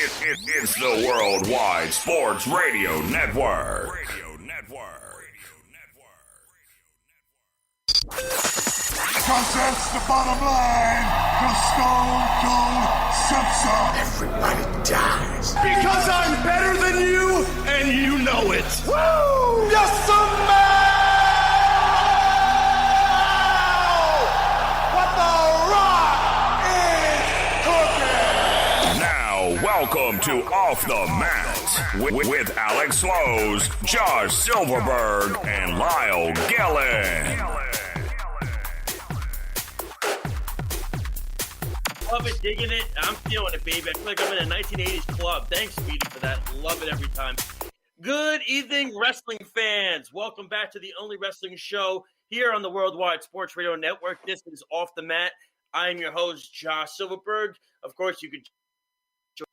It's the Worldwide Sports Radio Network. Because that's the bottom line. The Stone Cold Simpson. Everybody dies. Because I'm better than you, and you know it. Woo! Yes, man! What the Rock is cooking! Now, welcome to Off the Mat with Alex Slows, Josh Silverberg, and Lyle Gillen. Love it, digging it. I'm feeling it, baby. I feel like I'm in a 1980s club. Thanks, Speedy, for that. Love it every time. Good evening, wrestling fans. Welcome back to the only wrestling show here on the Worldwide Sports Radio Network. This is Off the Mat. I am your host, Josh Silverberg. Of course, you can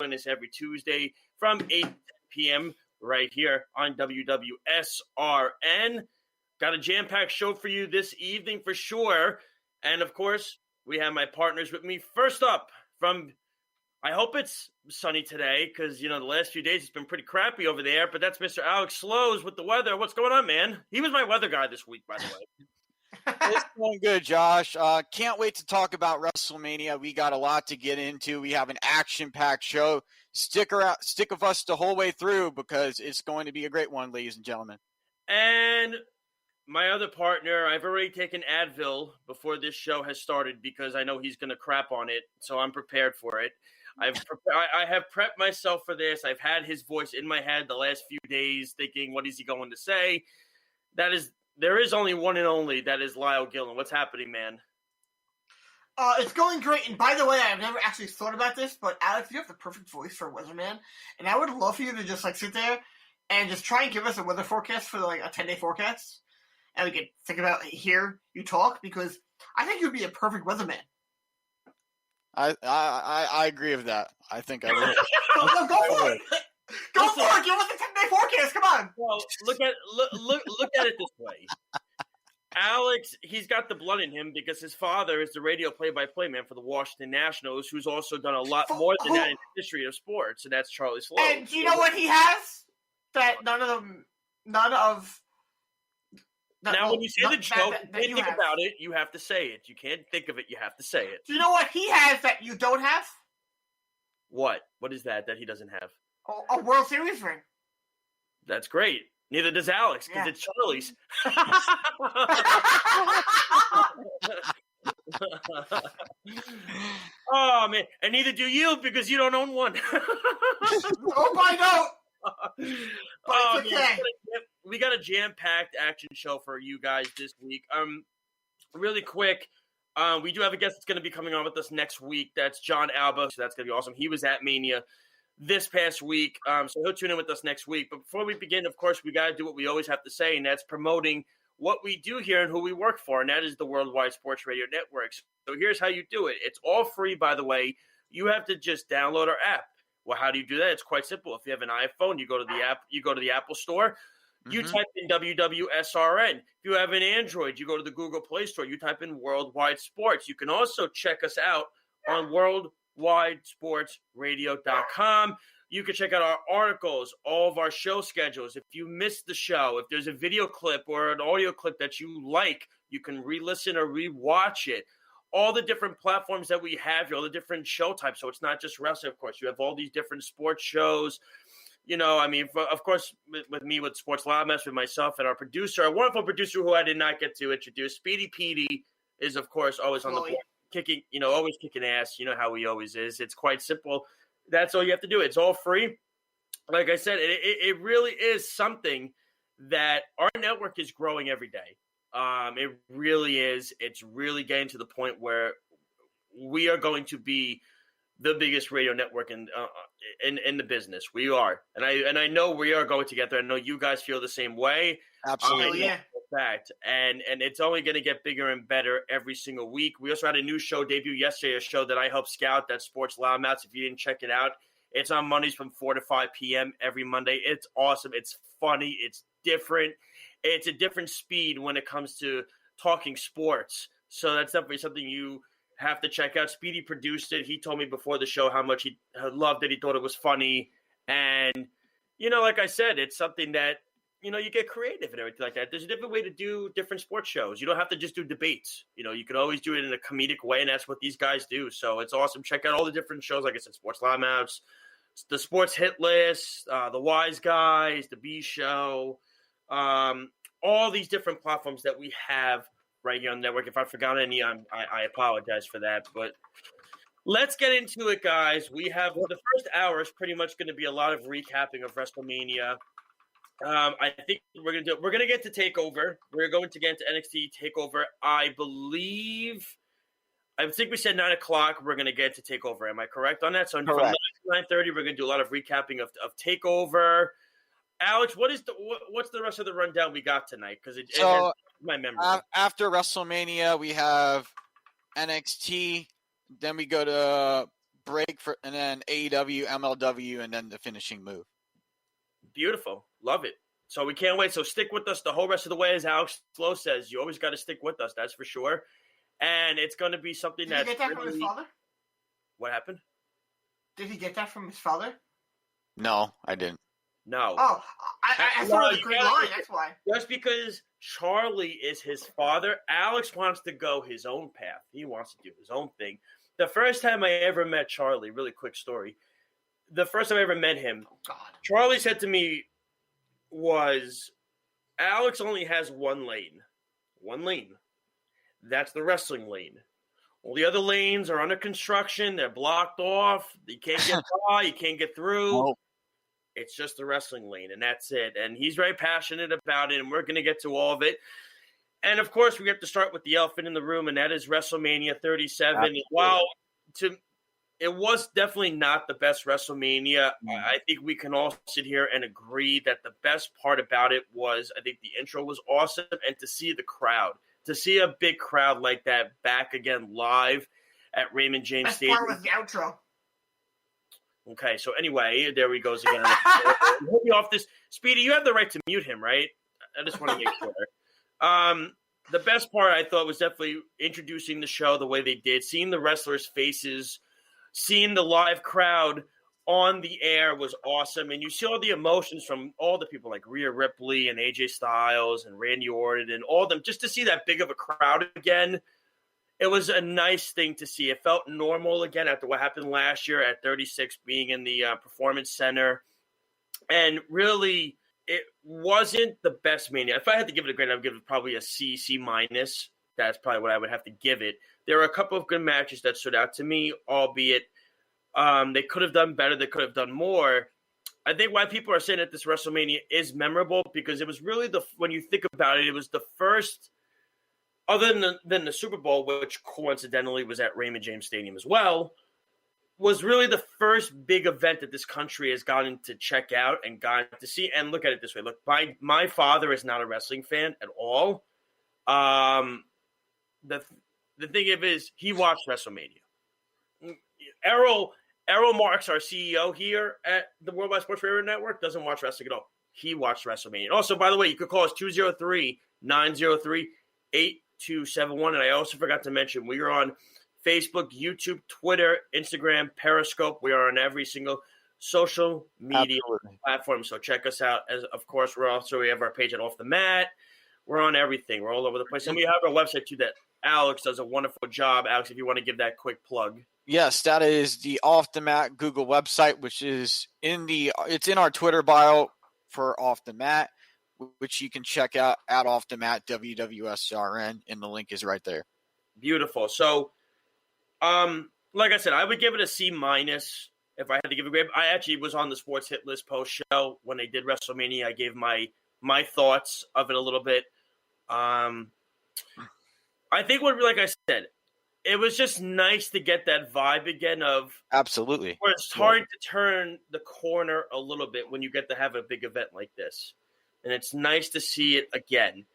join us every Tuesday from 8 to 10 p.m. right here on WWSRN. Got a jam-packed show for you this evening for sure. And, of course, we have my partners with me. First up from, I hope it's sunny today because, the last few days it's been pretty crappy over there, but that's Mr. Alex Slows with the weather. What's going on, man? He was my weather guy this week, by the way. It's going good, Josh. Can't wait to talk about Wrestlemania. We got a lot to get into. We have an action-packed show. Stick with us the whole way through because it's going to be a great one, ladies and gentlemen. And my other partner, I've already taken Advil before this show has started because I know he's going to crap on it, so I'm prepared for it. I have prepped myself for this. I've had his voice in my head the last few days thinking, what is he going to say? There is only one and only. That is Lyle Gillen. What's happening, man? It's going great. And by the way, I've never actually thought about this, but Alex, you have the perfect voice for a weatherman. And I would love for you to just sit there and just try and give us a weather forecast for a 10-day forecast. And we could think about hear you talk because I think you'd be a perfect weatherman. I agree with that. I think I would. Go for it. Go for it. Give us a 10-day forecast. Come on. Well, look at it this way. Alex, he's got the blood in him because his father is the radio play-by-play man for the Washington Nationals, who's also done a lot more than that in the history of sports, and that's Charlie Slow. And do you know what he has? That none of. Now, when you say the joke, you can't think about it. You have to say it. You can't think of it. You have to say it. Do you know what he has that you don't have? What? What is that he doesn't have? A World Series ring. That's great. Neither does Alex, because it's Charlie's. Oh, man. And neither do you, because you don't own one. Hope I don't. But it's okay. We got a jam-packed action show for you guys this week. Really quick, we do have a guest that's going to be coming on with us next week. That's John Alba, so that's going to be awesome. He was at Mania this past week, so he'll tune in with us next week. But before we begin, of course, we got to do what we always have to say, and that's promoting what we do here and who we work for, and that is the Worldwide Sports Radio Network. So here's how you do it. It's all free, by the way. You have to just download our app. Well, how do you do that? It's quite simple. If you have an iPhone, you go to the app. You go to the Apple Store. You type in WWSRN. If you have an Android, you go to the Google Play Store. You type in Worldwide Sports. You can also check us out on worldwidesportsradio.com. You can check out our articles, all of our show schedules. If you missed the show, if there's a video clip or an audio clip that you like, you can re-listen or re-watch it. All the different platforms that we have here, all the different show types. So it's not just wrestling, of course. You have all these different sports shows. Of course, with me, with Sports Loud Mess, with myself and our producer, a wonderful producer who I did not get to introduce, Speedy Petey, is, of course, always on the board, always kicking ass. You know how he always is. It's quite simple. That's all you have to do. It's all free. Like I said, it really is something that our network is growing every day. It really is. It's really getting to the point where we are going to be the biggest radio network in the business. We are, and I know we are going to get there. I know you guys feel the same way. Absolutely, yeah. Fact, and it's only going to get bigger and better every single week. We also had a new show debut yesterday, a show that I helped scout. That's Sports Loudmouths. If you didn't check it out, it's on Mondays from 4 to 5 p.m. every Monday. It's awesome. It's funny. It's different. It's a different speed when it comes to talking sports. So that's definitely something you have to check out. Speedy produced it. He told me before the show how much he loved it. He thought it was funny. And, like I said, it's something that, you get creative and everything like that. There's a different way to do different sports shows. You don't have to just do debates. You can always do it in a comedic way, and that's what these guys do. So it's awesome. Check out all the different shows, like I said, Sports Loudmouths, the Sports Hit List, the Wise Guys, the B Show, all these different platforms that we have right here on the network. If I forgot any, I apologize for that. But let's get into it, guys. We have the first hour is pretty much going to be a lot of recapping of WrestleMania. I think we're gonna get to TakeOver. We're going to get into NXT TakeOver. I think we said 9 o'clock. We're gonna get to TakeOver. Am I correct on that? So from 9 to 9:30, we're gonna do a lot of recapping of TakeOver. Alex, what's the rest of the rundown we got tonight? Because it has my memory. After WrestleMania, we have NXT. Then we go to break and then AEW, MLW, and then the finishing move. Beautiful. Love it. So we can't wait. So stick with us the whole rest of the way. As Alex Slow says, you always got to stick with us. That's for sure. And it's going to be something Did he get that from his father? What happened? Did he get that from his father? No, I didn't. No. Oh, I thought it was a great line. That's why. Just because Charlie is his father, Alex wants to go his own path. He wants to do his own thing. The first time I ever met Charlie, really quick story. The first time I ever met him, Charlie said to me was, Alex only has one lane. One lane. That's the wrestling lane. All the other lanes are under construction. They're blocked off. You can't get by. You can't get through. Oh. It's just the wrestling lane, and that's it. And he's very passionate about it, and we're going to get to all of it. And, of course, we have to start with the elephant in the room, and that is WrestleMania 37. Absolutely. While it was definitely not the best WrestleMania, I think we can all sit here and agree that the best part about it was, I think the intro was awesome, and to see the crowd. To see a big crowd like that back again live at Raymond James Stadium. Best part was the outro. Okay, so anyway, there he goes again. We'll be off this. Speedy, you have the right to mute him, right? I just want to make sure. The best part, I thought, was definitely introducing the show the way they did, seeing the wrestlers' faces, seeing the live crowd on the air was awesome. And you see all the emotions from all the people like Rhea Ripley and AJ Styles and Randy Orton and all of them. Just to see that big of a crowd again, it was a nice thing to see. It felt normal again after what happened last year at 36 being in the Performance Center. And really, it wasn't the best Mania. If I had to give it a grade, I would give it probably a C, C minus. That's probably what I would have to give it. There were a couple of good matches that stood out to me, albeit they could have done better. They could have done more. I think why people are saying that this WrestleMania is memorable because it was really when you think about it, it was the first, other than the Super Bowl, which coincidentally was at Raymond James Stadium as well, was really the first big event that this country has gotten to check out and gotten to see. And look at it this way. Look, my father is not a wrestling fan at all. The thing of it is, he watched WrestleMania. Errol Marks, our CEO here at the Worldwide Sports Radio Network, doesn't watch wrestling at all. He watched WrestleMania. And also, by the way, you could call us 203-903-8271. And I also forgot to mention, we are on Facebook, YouTube, Twitter, Instagram, Periscope. We are on every single social media platform. So check us out. As of course, we have our page at Off the Mat. We're on everything. We're all over the place. And we have our website, too, that Alex does a wonderful job. Alex, if you want to give that quick plug. Yes, that is the Off the Mat Google website, which is it's in our Twitter bio for Off the Mat, which you can check out at Off the Mat, WWSRN, and the link is right there. Beautiful. So, like I said, I would give it a C minus if I had to give a grade. I actually was on the Sports Hit List post show when they did WrestleMania. I gave my thoughts of it a little bit. I think like I said, it was just nice to get that vibe again of absolutely where it's hard to turn the corner a little bit when you get to have a big event like this. And it's nice to see it again.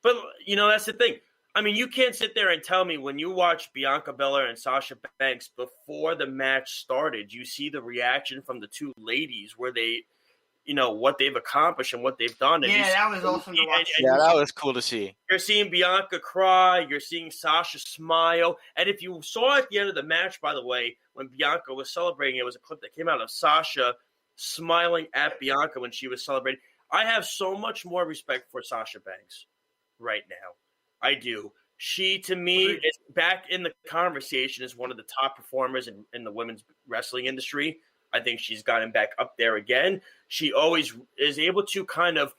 But, that's the thing. I mean, you can't sit there and tell me when you watch Bianca Belair and Sasha Banks before the match started, you see the reaction from the two ladies where they what they've accomplished and what they've done. And that was awesome to watch. Yeah, that was cool to see. You're seeing Bianca cry. You're seeing Sasha smile. And if you saw at the end of the match, by the way, when Bianca was celebrating, it was a clip that came out of Sasha smiling at Bianca when she was celebrating. I have so much more respect for Sasha Banks right now. I do. She, to me, is back in the conversation as one of the top performers in the women's wrestling industry. I think she's gotten back up there again. She always is able to kind of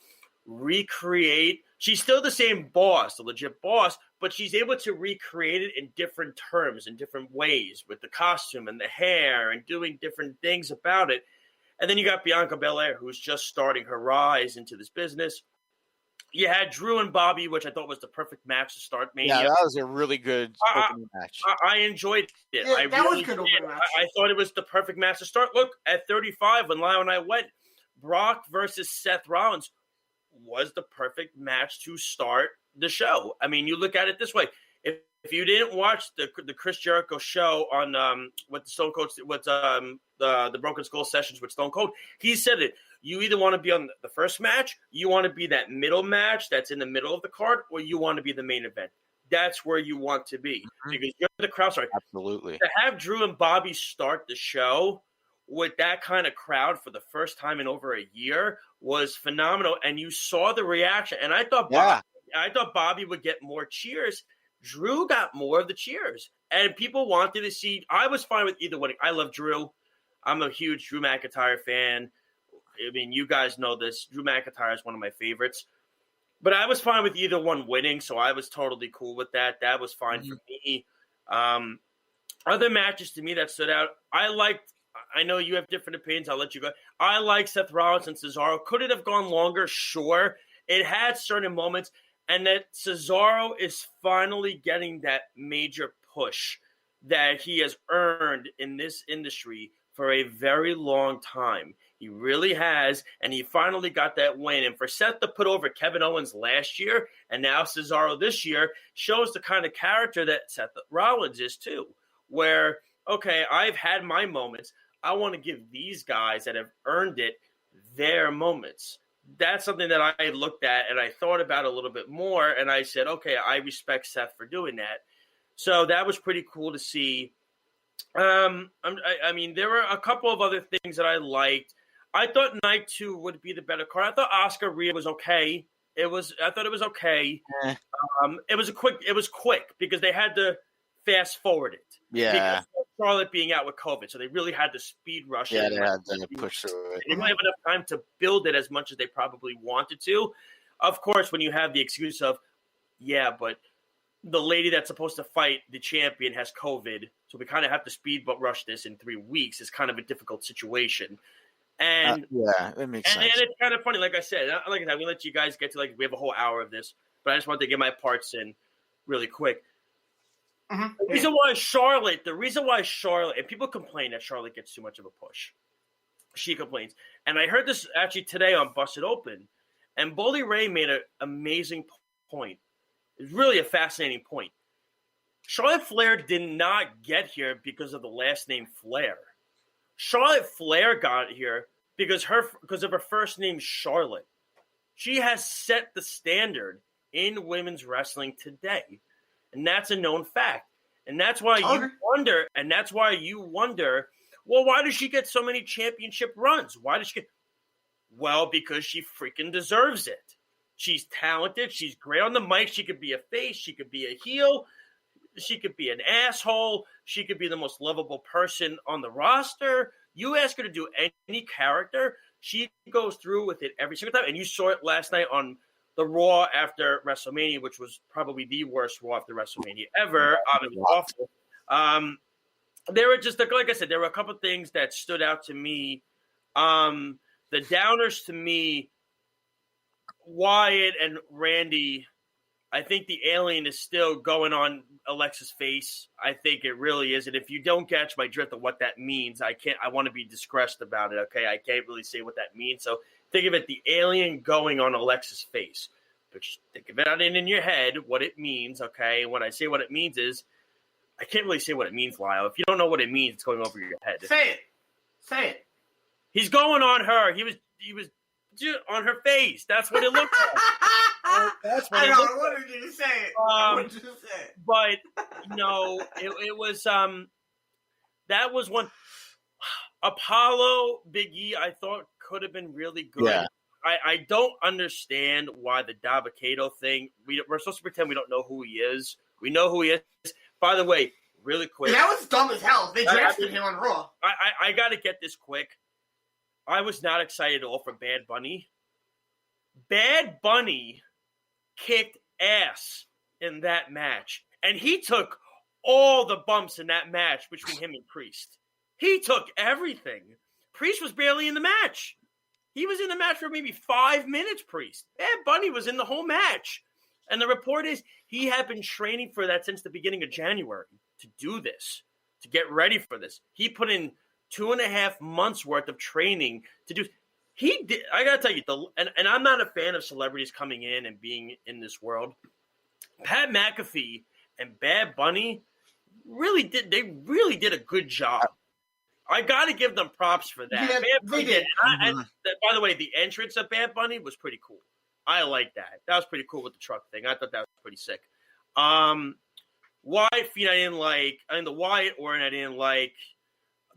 recreate. She's still the same boss, the legit boss, but she's able to recreate it in different terms, in different ways, with the costume and the hair and doing different things about it. And then you got Bianca Belair, who's just starting her rise into this business. You had Drew and Bobby, which I thought was the perfect match to start Mania. Yeah, that was a really good opening match. I enjoyed it. Yeah, that was a good opening match. I thought it was the perfect match to start. Look, at 35, when Lyle and I went, Brock versus Seth Rollins was the perfect match to start the show. I mean, you look at it this way. If you didn't watch the Chris Jericho show on with Stone Cold, with the Broken Skull sessions with Stone Cold, he said it. You either want to be on the first match, you want to be that middle match that's in the middle of the card, or you want to be the main event. That's where you want to be because you're the crowd starter. Absolutely. To have Drew and Bobby start the show with that kind of crowd for the first time in over a year was phenomenal, and you saw the reaction. And I thought Bobby would get more cheers. Drew got more of the cheers, and people wanted to see. I was fine with either winning. I love Drew. I'm a huge Drew McIntyre fan. I mean, you guys know this. Drew McIntyre is one of my favorites. But I was fine with either one winning, so I was totally cool with that. That was fine for me. Other matches to me that stood out, I know you have different opinions. I'll let you go. I like Seth Rollins and Cesaro. Could it have gone longer? Sure. It had certain moments. And that Cesaro is finally getting that major push that he has earned in this industry for a very long time. He really has, and he finally got that win. And for Seth to put over Kevin Owens last year and now Cesaro this year shows the kind of character that Seth Rollins is too, where, okay, I've had my moments. I want to give these guys that have earned it their moments. That's something that I looked at and I thought about a little bit more, and I said, okay, I respect Seth for doing that. So that was pretty cool to see. I mean, there were a couple of other things that I liked. I thought night 2 would be the better card. I thought Asuka Rhea was okay. I thought it was okay. It was quick because they had to fast forward it. Yeah. Because Charlotte being out with COVID, so they really had to speed rush it. Yeah, they had to push through it. They didn't have enough time to build it as much as they probably wanted to. Of course, when you have the excuse of, yeah, but the lady that's supposed to fight the champion has COVID, so we kind of have to speed rush this in 3 weeks. It's kind of a difficult situation. And yeah, that makes sense. And it's kind of funny, like I said, we let you guys get to we have a whole hour of this, but I just wanted to get my parts in really quick. Mm-hmm. The reason why Charlotte, and people complain that Charlotte gets too much of a push. She complains. And I heard this actually today on Busted Open, and Bully Ray made an amazing point. It's really a fascinating point. Charlotte Flair did not get here because of the last name Flair. Charlotte Flair got here because of her first name, Charlotte. She has set the standard in women's wrestling today. And that's a known fact. And that's why you wonder, well, why does she get so many championship runs? Why does she get? Well, because she freaking deserves it. She's talented. She's great on the mic. She could be a face. She could be a heel. She could be an asshole. She could be the most lovable person on the roster. You ask her to do any character, she goes through with it every single time. And you saw it last night on the Raw after WrestleMania, which was probably the worst Raw after WrestleMania ever. It was awful. There were just, like I said, there were a couple of things that stood out to me. The downers to me, Wyatt and Randy, I think the alien is still going on Alexa's face. I think it really is. And if you don't catch my drift of what that means, I want to be discreet about it, okay? I can't really say what that means. So think of it, the alien going on Alexa's face. But think of it in your head, what it means, okay? And when I say what it means is, I can't really say what it means, Lyle. If you don't know what it means, it's going over your head. Say it. He's going on her. on her face. That's what it looked like. That's what I it know. looked I wanted you to say it. But it was that was one. Apollo Big E, I thought could have been really good. Yeah. I don't understand why the Dabba-Kato thing. We're supposed to pretend we don't know who he is. We know who he is. By the way, really quick. That was dumb as hell. They drafted him on Raw. I got to get this quick. I was not excited at all for Bad Bunny. Bad Bunny kicked ass in that match. And he took all the bumps in that match between him and Priest. He took everything. Priest was barely in the match. He was in the match for maybe 5 minutes, Priest. Bad Bunny was in the whole match. And the report is he had been training for that since the beginning of January to do this, to get ready for this. He put in 2.5 months worth of training to do. He did. I gotta tell you, and I'm not a fan of celebrities coming in and being in this world. Pat McAfee and Bad Bunny really did. They really did a good job. I got to give them props for that. Yeah, they did. By the way, the entrance of Bad Bunny was pretty cool. I like that. That was pretty cool with the truck thing. I thought that was pretty sick. Wyatt Fiend I didn't like. I mean, the Wyatt Orton I didn't like.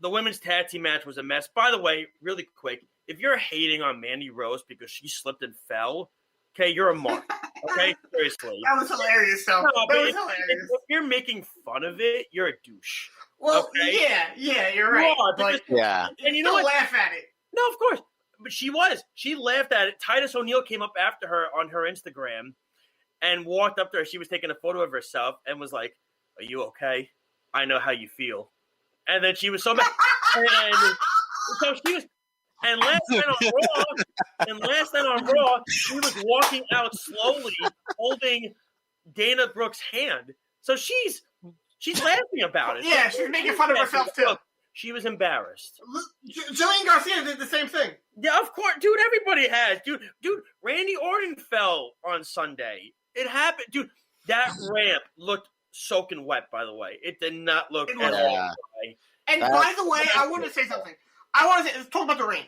The women's tag team match was a mess. By the way, really quick, if you're hating on Mandy Rose because she slipped and fell, okay, you're a mark. Okay, seriously. That was hilarious, though. No, that was hilarious. If you're making fun of it, you're a douche. Well, okay? yeah, you're right. But And you know what? Laugh at it. No, of course. But she was. She laughed at it. Titus O'Neil came up after her on her Instagram and walked up to her. She was taking a photo of herself and was like, "Are you okay? I know how you feel." And then she was so mad. And so she was. And last night on Raw, she was walking out slowly, holding Dana Brooke's hand. So she's laughing about it. Yeah, she's making fun of herself too. She was embarrassed. Jillian Garcia did the same thing. Yeah, of course, dude. Everybody has, dude. Randy Orton fell on Sunday. It happened, dude. That ramp looked soaking wet. By the way, it did not look at all dry. And by the way, I want to say something. Let's talk about the ring.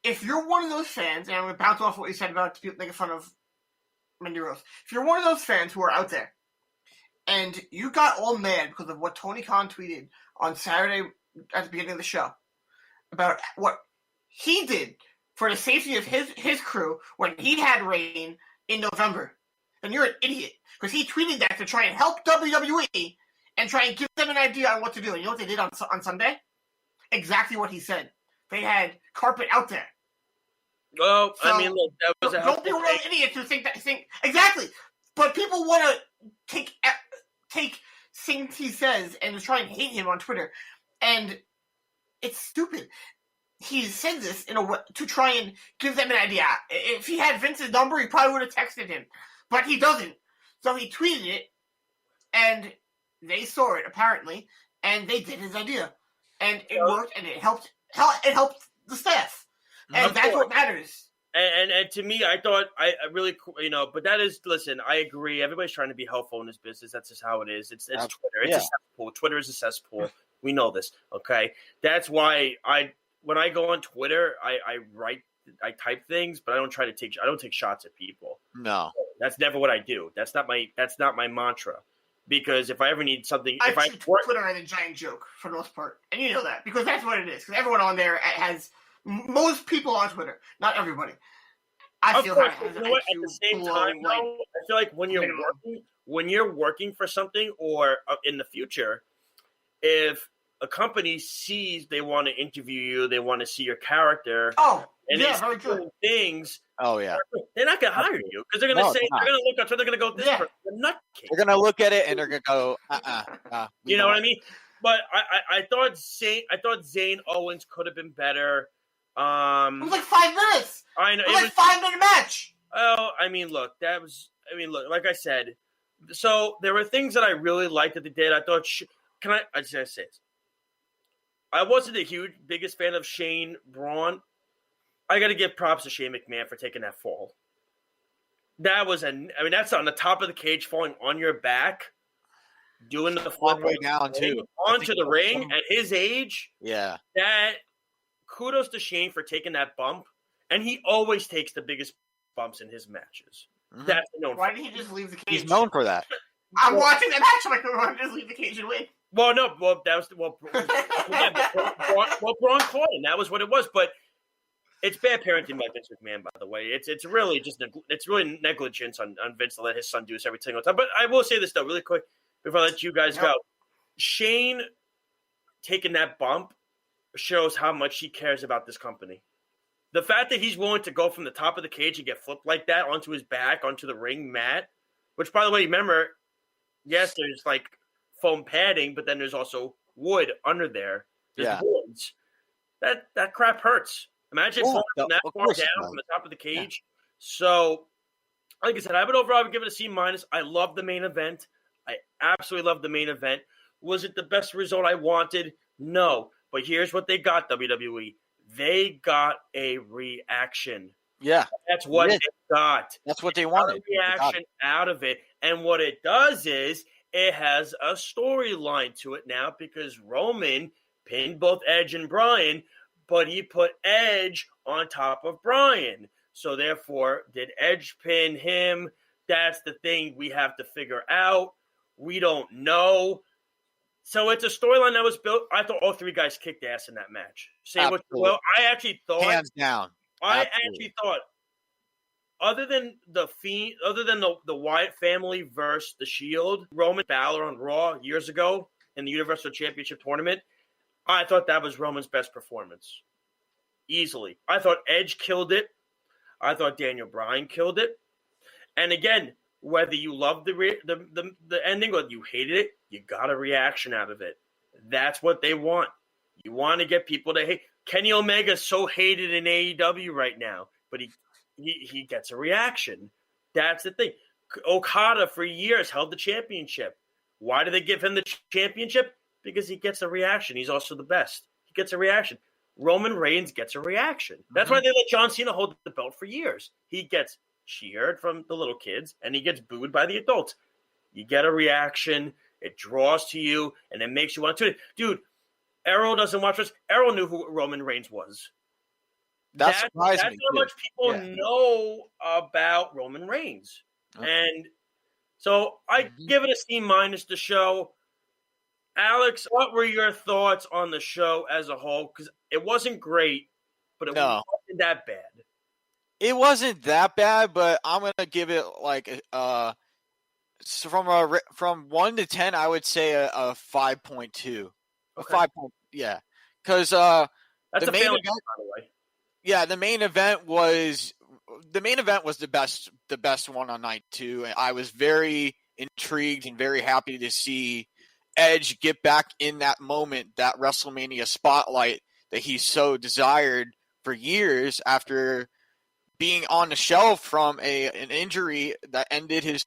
If you're one of those fans, and I'm going to bounce off what you said about people making fun of Mandy Rose. If you're one of those fans who are out there, and you got all mad because of what Tony Khan tweeted on Saturday at the beginning of the show about what he did for the safety of his crew when he had rain in November, then you're an idiot. Because he tweeted that to try and help WWE and try and give them an idea on what to do. And you know what they did on Sunday? Exactly what he said. They had carpet out there. Well, So, I mean, look, that was don't be a real idiot to think exactly. But people want to take things he says and try and hate him on Twitter, and it's stupid. He said this in a way to try and give them an idea. If he had Vince's number, he probably would have texted him, but he doesn't. So he tweeted it, and they saw it apparently, and they did his idea, and it worked, and it helped. It helped the staff, and that's what matters. And to me, I thought I really, but that is, listen, I agree. Everybody's trying to be helpful in this business. That's just how it is. It's Twitter. It's a cesspool. Twitter is a cesspool. We know this. Okay. That's why when I go on Twitter, I type things, but I don't take shots at people. No, that's never what I do. That's not my mantra. Because if I ever need something, I treat Twitter as a giant joke for the most part, and you know that because that's what it is. Because everyone on there has most people on Twitter, not everybody. I feel that has at the same time, though, I feel like when you're working for something or in the future, if a company sees they want to interview you, they want to see your character. Oh, and yeah, very true. Things. Oh yeah, they're not going to hire you because they're going to say they're going to look up. They're going to go this person, the nutcase. They're going to look at it and they're going to go, You know what I mean? But I thought Zayn Owens could have been better. It was like 5 minutes. I know it was like 5 minute match. Oh, like I said. So there were things that I really liked that they did. I thought, I just say this? I wasn't the biggest fan of Shane Braun. I got to give props to Shane McMahon for taking that fall. That's on the top of the cage, falling on your back, doing the flip way down too onto the ring at his age. Yeah, that kudos to Shane for taking that bump And he always takes the biggest bumps in his matches. Mhm. That's known. Why did he just leave the cage? He's known for that. I'm watching that match. I'm like, why just leave the cage and win? Well, no, that was again, Braun caught him. That was what it was. But it's bad parenting by Vince McMahon, by the way. It's really just negligence on Vince to let his son do this every single time. But I will say this though, really quick, before I let you guys go. Shane taking that bump shows how much he cares about this company. The fact that he's willing to go from the top of the cage and get flipped like that onto his back, onto the ring mat, which, by the way, remember, yes, there's like foam padding, but then there's also wood under there. There's woods. That crap hurts. Imagine falling from that far down from the top of the cage. Yeah. So, like I said, I would give it a C-. I love the main event. I absolutely love the main event. Was it the best result I wanted? No. But here's what they got, WWE. They got a reaction. Yeah. That's what they got. That's what they wanted. A reaction out of it. And what it does is it has a storyline to it now because Roman pinned both Edge and Bryan, but he put Edge on top of Bryan. So therefore, did Edge pin him? That's the thing we have to figure out. We don't know. So it's a storyline that was built. I thought all three guys kicked ass in that match. Say what you will. I actually thought, hands down. Actually thought, other than the Wyatt family versus the Shield, Roman Balor on Raw years ago in the Universal Championship tournament, I thought that was Roman's best performance, easily. I thought Edge killed it. I thought Daniel Bryan killed it. And again, whether you loved the ending or you hated it, you got a reaction out of it. That's what they want. You want to get people to hate. Kenny Omega's so hated in AEW right now, but he gets a reaction. That's the thing. Okada for years held the championship. Why do they give him the championship? Because he gets a reaction. He's also the best. He gets a reaction. Roman Reigns gets a reaction. That's why they let John Cena hold the belt for years. He gets cheered from the little kids, and he gets booed by the adults. You get a reaction, it draws to you, and it makes you want to. Dude, Errol doesn't watch this. Errol knew who Roman Reigns was. That's how much people know about Roman Reigns. Okay. And so I give it a C- the show. Alex, what were your thoughts on the show as a whole? Because it wasn't great, but it wasn't that bad. It wasn't that bad, but I'm gonna give it like from 1 to 10, I would say a 5.2. A 5. Yeah, because that's the main event, by the way. Yeah, the main event was the best one on night 2. And I was very intrigued and very happy to see Edge get back in that moment, that WrestleMania spotlight that he so desired for years after being on the shelf from an injury that ended his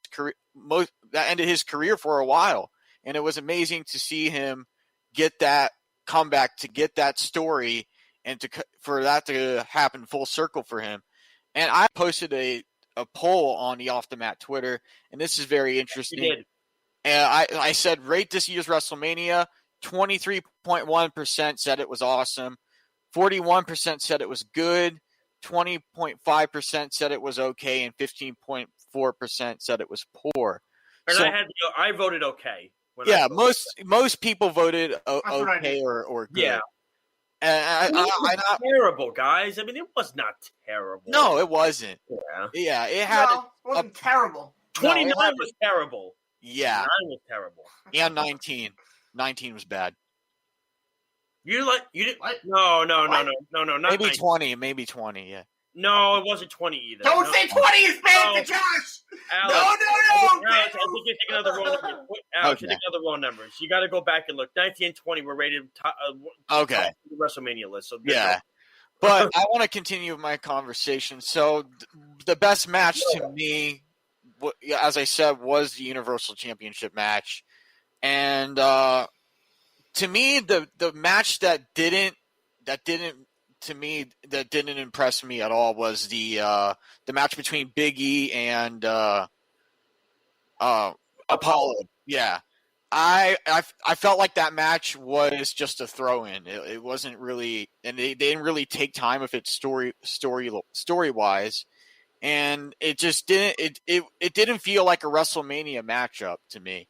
career for a while. And it was amazing to see him get that comeback, to get that story, and for that to happen full circle for him. And I posted a poll on the Off the Mat Twitter, and this is very interesting. You did. And I said, rate this year's WrestleMania. 23.1% said it was awesome. 41% said it was good. 20.5% said it was okay, and 15.4% said it was poor. And so, I voted okay. Yeah, most people voted okay or good. Yeah. And it was terrible, guys. I mean, it was not terrible. No, it wasn't. Yeah, it had. No, it wasn't terrible. 29 was terrible. Yeah. 9 was terrible. And 19. 19 was bad. You didn't. What? No, not maybe 19. 20. Maybe 20. Yeah. No, it wasn't 20 either. Don't say 20 is bad to Josh. Alex, No. Alex, I think you're thinking of the wrong numbers. Alex, you're thinking of the wrong numbers. You got to go back and look. 19 and 20 were rated top of the WrestleMania list. So yeah. But I want to continue with my conversation. So the best match to me, as I said, was the Universal Championship match. And to me, the match that didn't impress me at all was the match between Big E and Apollo. Yeah, I felt like that match was just a throw-in. It wasn't really, and they didn't really take time with it story-wise, and it just didn't. It didn't feel like a WrestleMania matchup to me.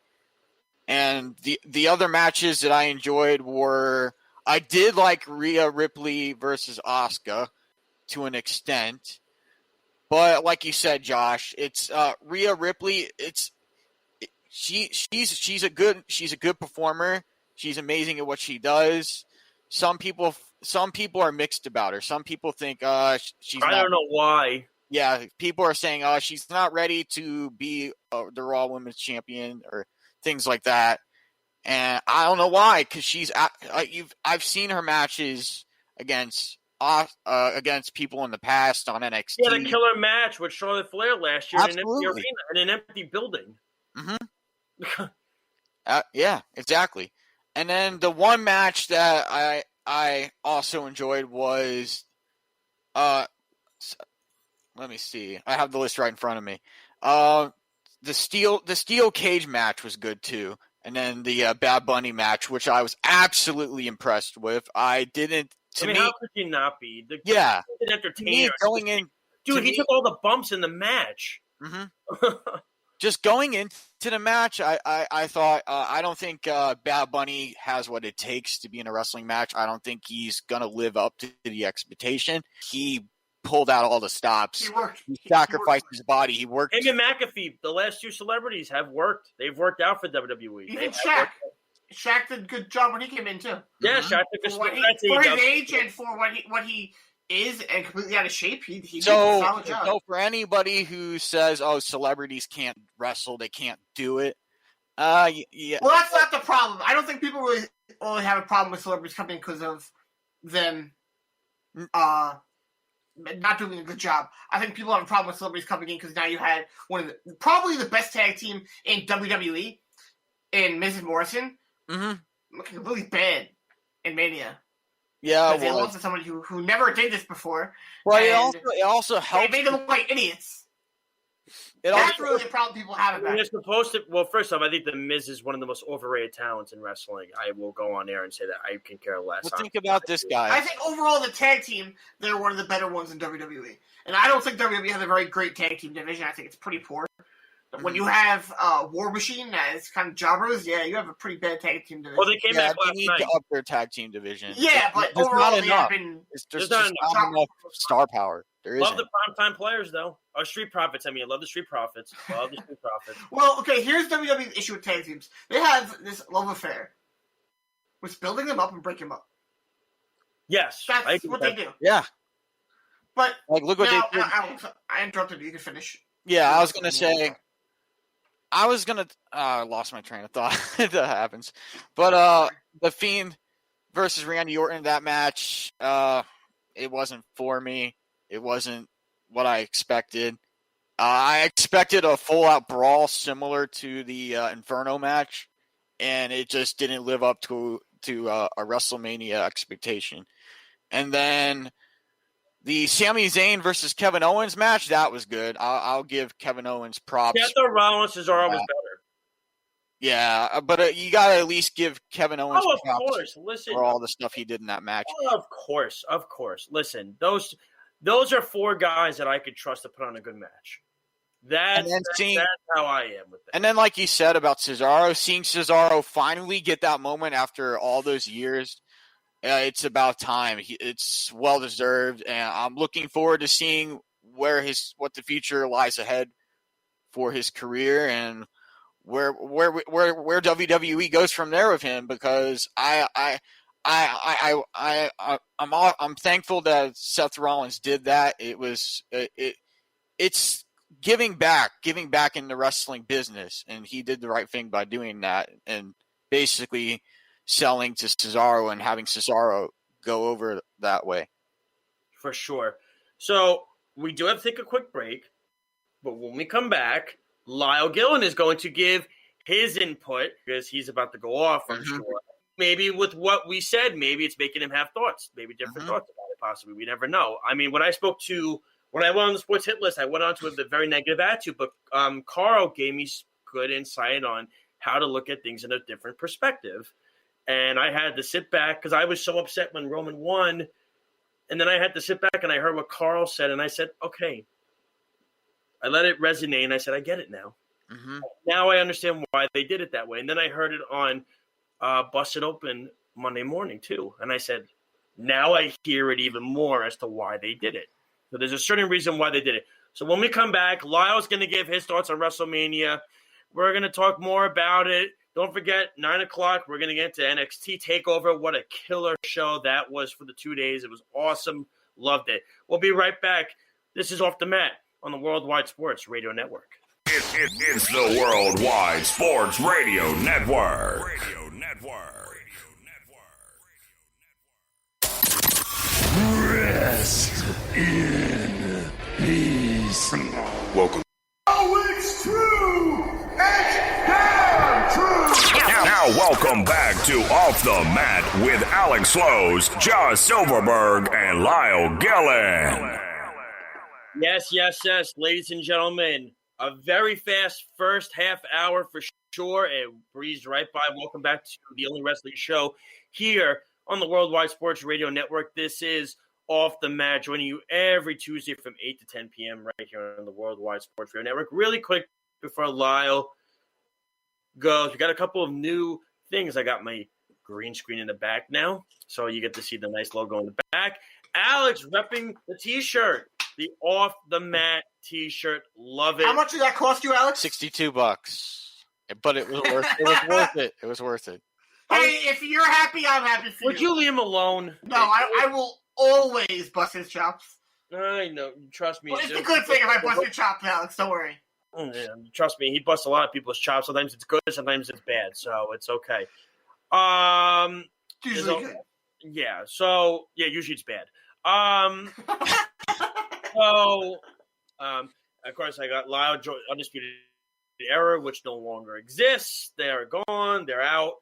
And the other matches that I enjoyed were, I did like Rhea Ripley versus Asuka to an extent, but like you said, Josh, it's Rhea Ripley. She's a good performer. She's amazing at what she does. Some people are mixed about her. Some people think she's. I don't know why. Yeah, people are saying she's not ready to be the Raw Women's Champion or things like that. And I don't know why, because I've seen her matches against people in the past on NXT. She had a killer match with Charlotte Flair last year in an empty arena, in an empty building. Mm-hmm. Yeah, exactly. And then the one match that I also enjoyed was let me see. I have the list right in front of me. The steel cage match was good too. And then the Bad Bunny match, which I was absolutely impressed with. How could you not be? Yeah. An entertainer. He took all the bumps in the match. Mm-hmm. Just going into the match, I thought, I don't think Bad Bunny has what it takes to be in a wrestling match. I don't think he's going to live up to the expectation. He pulled out all the stops. He sacrificed his body. He worked. Him and McAfee, the last two celebrities, have worked. They've worked out for WWE. Even Shaq. Shaq did a good job when he came in, too. Yeah, Shaq did for his age and for what he is and completely out of shape, he did a solid job. So for anybody who says, celebrities can't wrestle, they can't do it, yeah. Well, that's not the problem. I don't think people really only have a problem with celebrities coming because of them not doing a good job. I think people have a problem with celebrities coming in because now you had probably the best tag team in WWE in Miz and Morrison looking really bad in Mania. Yeah, they lost to somebody who never did this before. Well, it also helps. They made them look like idiots. That's really the problem people have about it. Well, first off, I think The Miz is one of the most overrated talents in wrestling. I will go on air and say that. I can care less. Well, think about this guy. I think overall, the tag team, they're one of the better ones in WWE. And I don't think WWE has a very great tag team division. I think it's pretty poor. But when you have War Machine as kind of jobbers, yeah, you have a pretty bad tag team division. Well, they came back last night. They need to up their tag team division. Yeah, but overall, they have been... There's not enough star power. Love the primetime players, though. Or Street Profits, I love the Street Profits. Well, okay, here's WWE's issue with tag teams. They have this love affair with building them up and breaking them up. Yes. That's what they do. Yeah. But look what they did. I interrupted you. You can finish. Yeah, I was going to say... I lost my train of thought. That happens. But The Fiend versus Randy Orton, that match, it wasn't for me. It wasn't what I expected. I expected a full-out brawl similar to the Inferno match, and it just didn't live up to a WrestleMania expectation. And then the Sami Zayn versus Kevin Owens match, that was good. I'll give Kevin Owens props. Yeah, the Rollins Cesaro was better. Yeah, but you got to at least give Kevin Owens props for all the stuff he did in that match. Oh, of course. Listen, those are four guys that I could trust to put on a good match. That's how I am with that. And then, like you said about Cesaro, seeing Cesaro finally get that moment after all those years, it's about time. It's well deserved, and I'm looking forward to seeing what the future lies ahead for his career and where WWE goes from there with him. Because I'm thankful that Seth Rollins did that. It's giving back in the wrestling business, and he did the right thing by doing that and basically selling to Cesaro and having Cesaro go over that way. For sure. So we do have to take a quick break, but when we come back, Lyle Gillen is going to give his input because he's about to go off, I'm sure. Maybe with what we said, maybe it's making him have thoughts, maybe different thoughts about it, possibly. We never know. I mean, when I went on the sports hit list, I went on to a very negative attitude, but Carl gave me good insight on how to look at things in a different perspective. And I had to sit back because I was so upset when Roman won. And then I had to sit back and I heard what Carl said. And I said, okay. I let it resonate. And I said, I get it now. Mm-hmm. Now I understand why they did it that way. And then I heard it on Busted Open Monday morning too. And I said, now I hear it even more as to why they did it. So there's a certain reason why they did it. So when we come back, Lyle's going to give his thoughts on WrestleMania. We're going to talk more about it. Don't forget, 9 o'clock, we're going to get to NXT TakeOver. What a killer show that was for the 2 days. It was awesome. Loved it. We'll be right back. This is Off the Mat on the Worldwide Sports Radio Network. It's the Worldwide Sports Radio Network. Rest in peace. Welcome. Oh, it's true! It's damn true! Now welcome back to Off the Mat with Alex Slows, Josh Silverberg, and Lyle Gillen. Yes, ladies and gentlemen. A very fast first half hour for sure. It breezed right by. Welcome back to the only wrestling show here on the Worldwide Sports Radio Network. This is Off the Mat, joining you every Tuesday from 8 to 10 p.m. right here on the Worldwide Sports Radio Network. Really quick before Lyle goes, we got a couple of new things. I got my green screen in the back now, so you get to see the nice logo in the back. Alex repping the T-shirt, the Off the Mat T-shirt. Love it. How much did that cost you, Alex? $62, but it was worth. It was worth it. It was worth it. Hey, if you're happy, I'm happy for you. Would you leave him alone? No, I will always bust his chops. I know. Trust me. Well, it's a good thing if I bust your chops, Alex. Don't worry. Yeah, trust me. He busts a lot of people's chops. Sometimes it's good, sometimes it's bad. So it's okay. Usually good. Yeah. So yeah, usually it's bad. So of course I got Lyle Undisputed Era, which no longer exists. They are gone. They're out.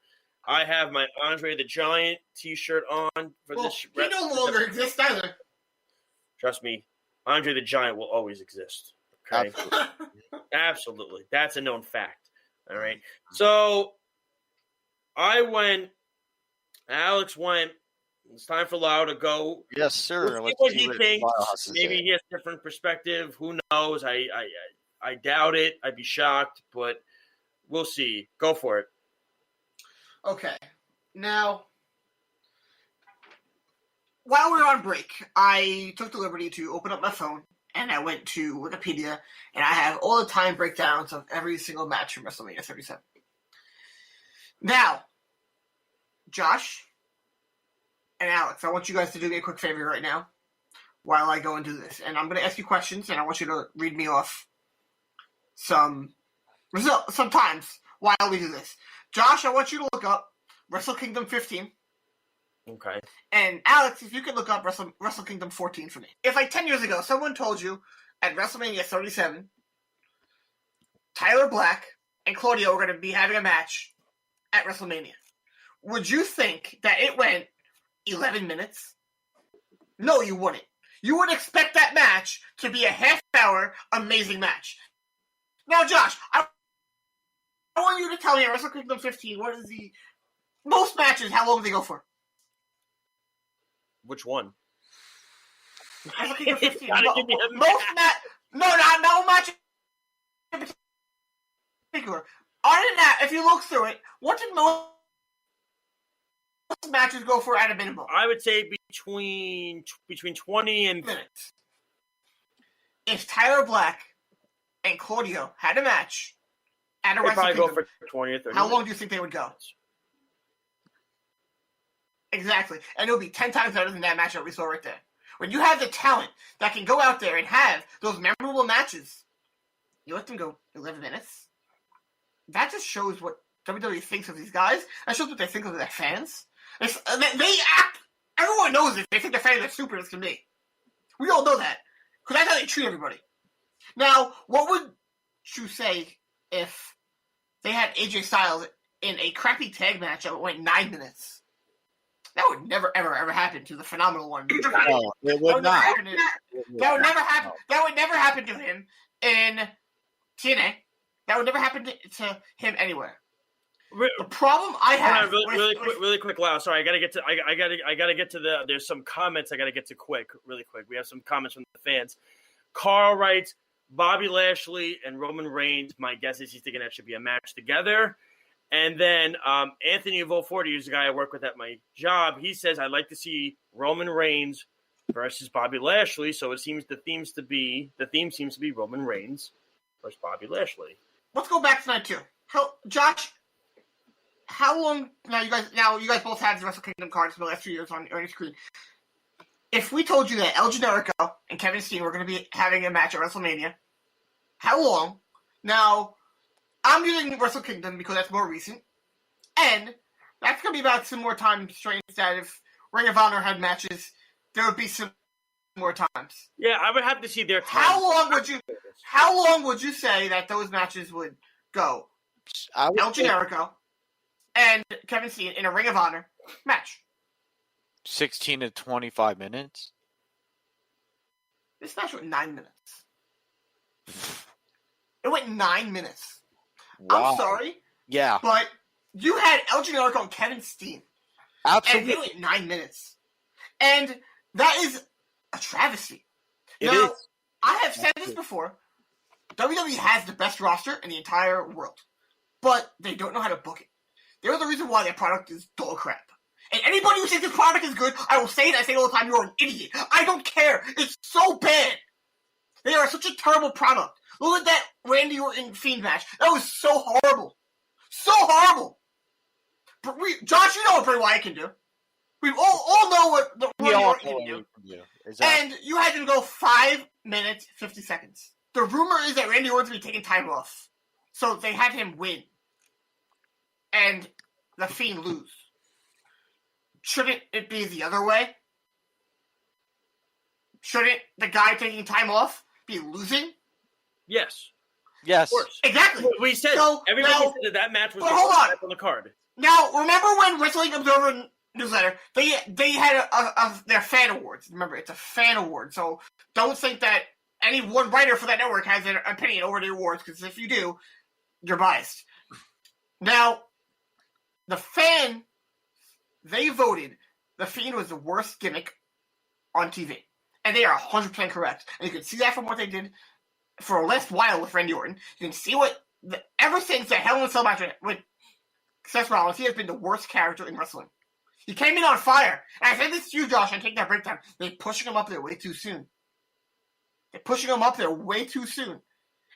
I have my Andre the Giant T-shirt on for this. He no longer exists either. Trust me, Andre the Giant will always exist. Okay, absolutely. That's a known fact. All right. So I went. Alex went. It's time for Lyle to go. Yes, sir. Let's see what he thinks. Maybe he has a different perspective. Who knows? I doubt it. I'd be shocked, but we'll see. Go for it. Okay. Now, while we were on break, I took the liberty to open up my phone, and I went to Wikipedia, and I have all the time breakdowns of every single match from WrestleMania 37. Now, Josh and Alex, I want you guys to do me a quick favor right now while I go and do this. And I'm going to ask you questions, and I want you to read me off some times while we do this. Josh, I want you to look up Wrestle Kingdom 15. Okay. And Alex, if you could look up Wrestle Kingdom 14 for me. If like 10 years ago, someone told you at WrestleMania 37, Tyler Black and Claudio were going to be having a match at WrestleMania, would you think that it went 11 minutes? No, you wouldn't. You would expect that match to be a half-hour amazing match. Now, Josh, I want you to tell me at Wrestle Kingdom 15, what is the most matches, how long do they go for? Which one? Wrestle Kingdom 15. No match in particular. Other than that, if you look through it, what did most matches go for at a minimum? I would say between 20 and minutes. If Tyler Black and Claudio had a match at a Wrestle Kingdom, go for 20 or 30 how long do you think they would go? Exactly. And it would be 10 times better than that match that we saw right there. When you have the talent that can go out there and have those memorable matches, you let them go 11 minutes. That just shows what WWE thinks of these guys. That shows what they think of their fans. They act. Everyone knows it. They think their fans are stupid as can be. We all know that. Because that's how they treat everybody. Now, what would you say if they had AJ Styles in a crappy tag match that went 9 minutes? That would never, ever, ever happen to the Phenomenal One. No, it would not. That would never happen. That would never happen to him in TNA. That would never happen to him anywhere. The problem I have really quick, Lau. Sorry, I gotta get to the. There's some comments I gotta get to really quick. We have some comments from the fans. Carl writes, Bobby Lashley and Roman Reigns. My guess is he's thinking that should be a match together. And then Anthony of 040, who's the guy I work with at my job, he says, I'd like to see Roman Reigns versus Bobby Lashley. So it seems the theme seems to be Roman Reigns versus Bobby Lashley. Let's go back to night 2. Josh, how long now you guys both had the Wrestle Kingdom cards for the last 2 years on your screen. If we told you that El Generico and Kevin Steen were going to be having a match at WrestleMania, how long? Now, I'm using Wrestle Kingdom because that's more recent. And that's going to be about some more time strange that if Ring of Honor had matches, there would be some more times. Yeah, I would have to see their time. How long would you say that those matches would go? El Generico and Kevin Steen in a Ring of Honor match. 16 to 25 minutes. This match went 9 minutes. It went 9 minutes. Wow. I'm sorry. Yeah. But you had El Generico and Kevin Steen. Absolutely. And it went 9 minutes. And that is a travesty. It is. I have said this before. WWE has the best roster in the entire world. But they don't know how to book it. They're the reason why their product is dog crap. And anybody who says this product is good, I will say it. I say it all the time. You're an idiot. I don't care. It's so bad. They are such a terrible product. Look at that Randy Orton Fiend match. That was so horrible. So horrible. But Josh, you know what Bray Wyatt can do. We all know what the Randy Orton can do. Exactly. And you had to go 5 minutes, 50 seconds. The rumor is that Randy Orton's going to be taking time off. So they had him win. And the Fiend lose. Shouldn't it be the other way? Shouldn't the guy taking time off be losing? Yes. Yes. Of course. Exactly. We said everybody said that match was on the card. Now, remember when Wrestling Observer newsletter, they had their fan awards. Remember, it's a fan award, so don't think that any one writer for that network has an opinion over the awards, because if you do, you're biased. Now, the fan, they voted the Fiend was the worst gimmick on TV. And they are 100% correct. And you can see that from what they did for a last while with Randy Orton. You can see ever since the Hell in a Cell match with Seth Rollins, he has been the worst character in wrestling. He came in on fire. And I said this to you, Josh, and take that breakdown. They're pushing him up there way too soon.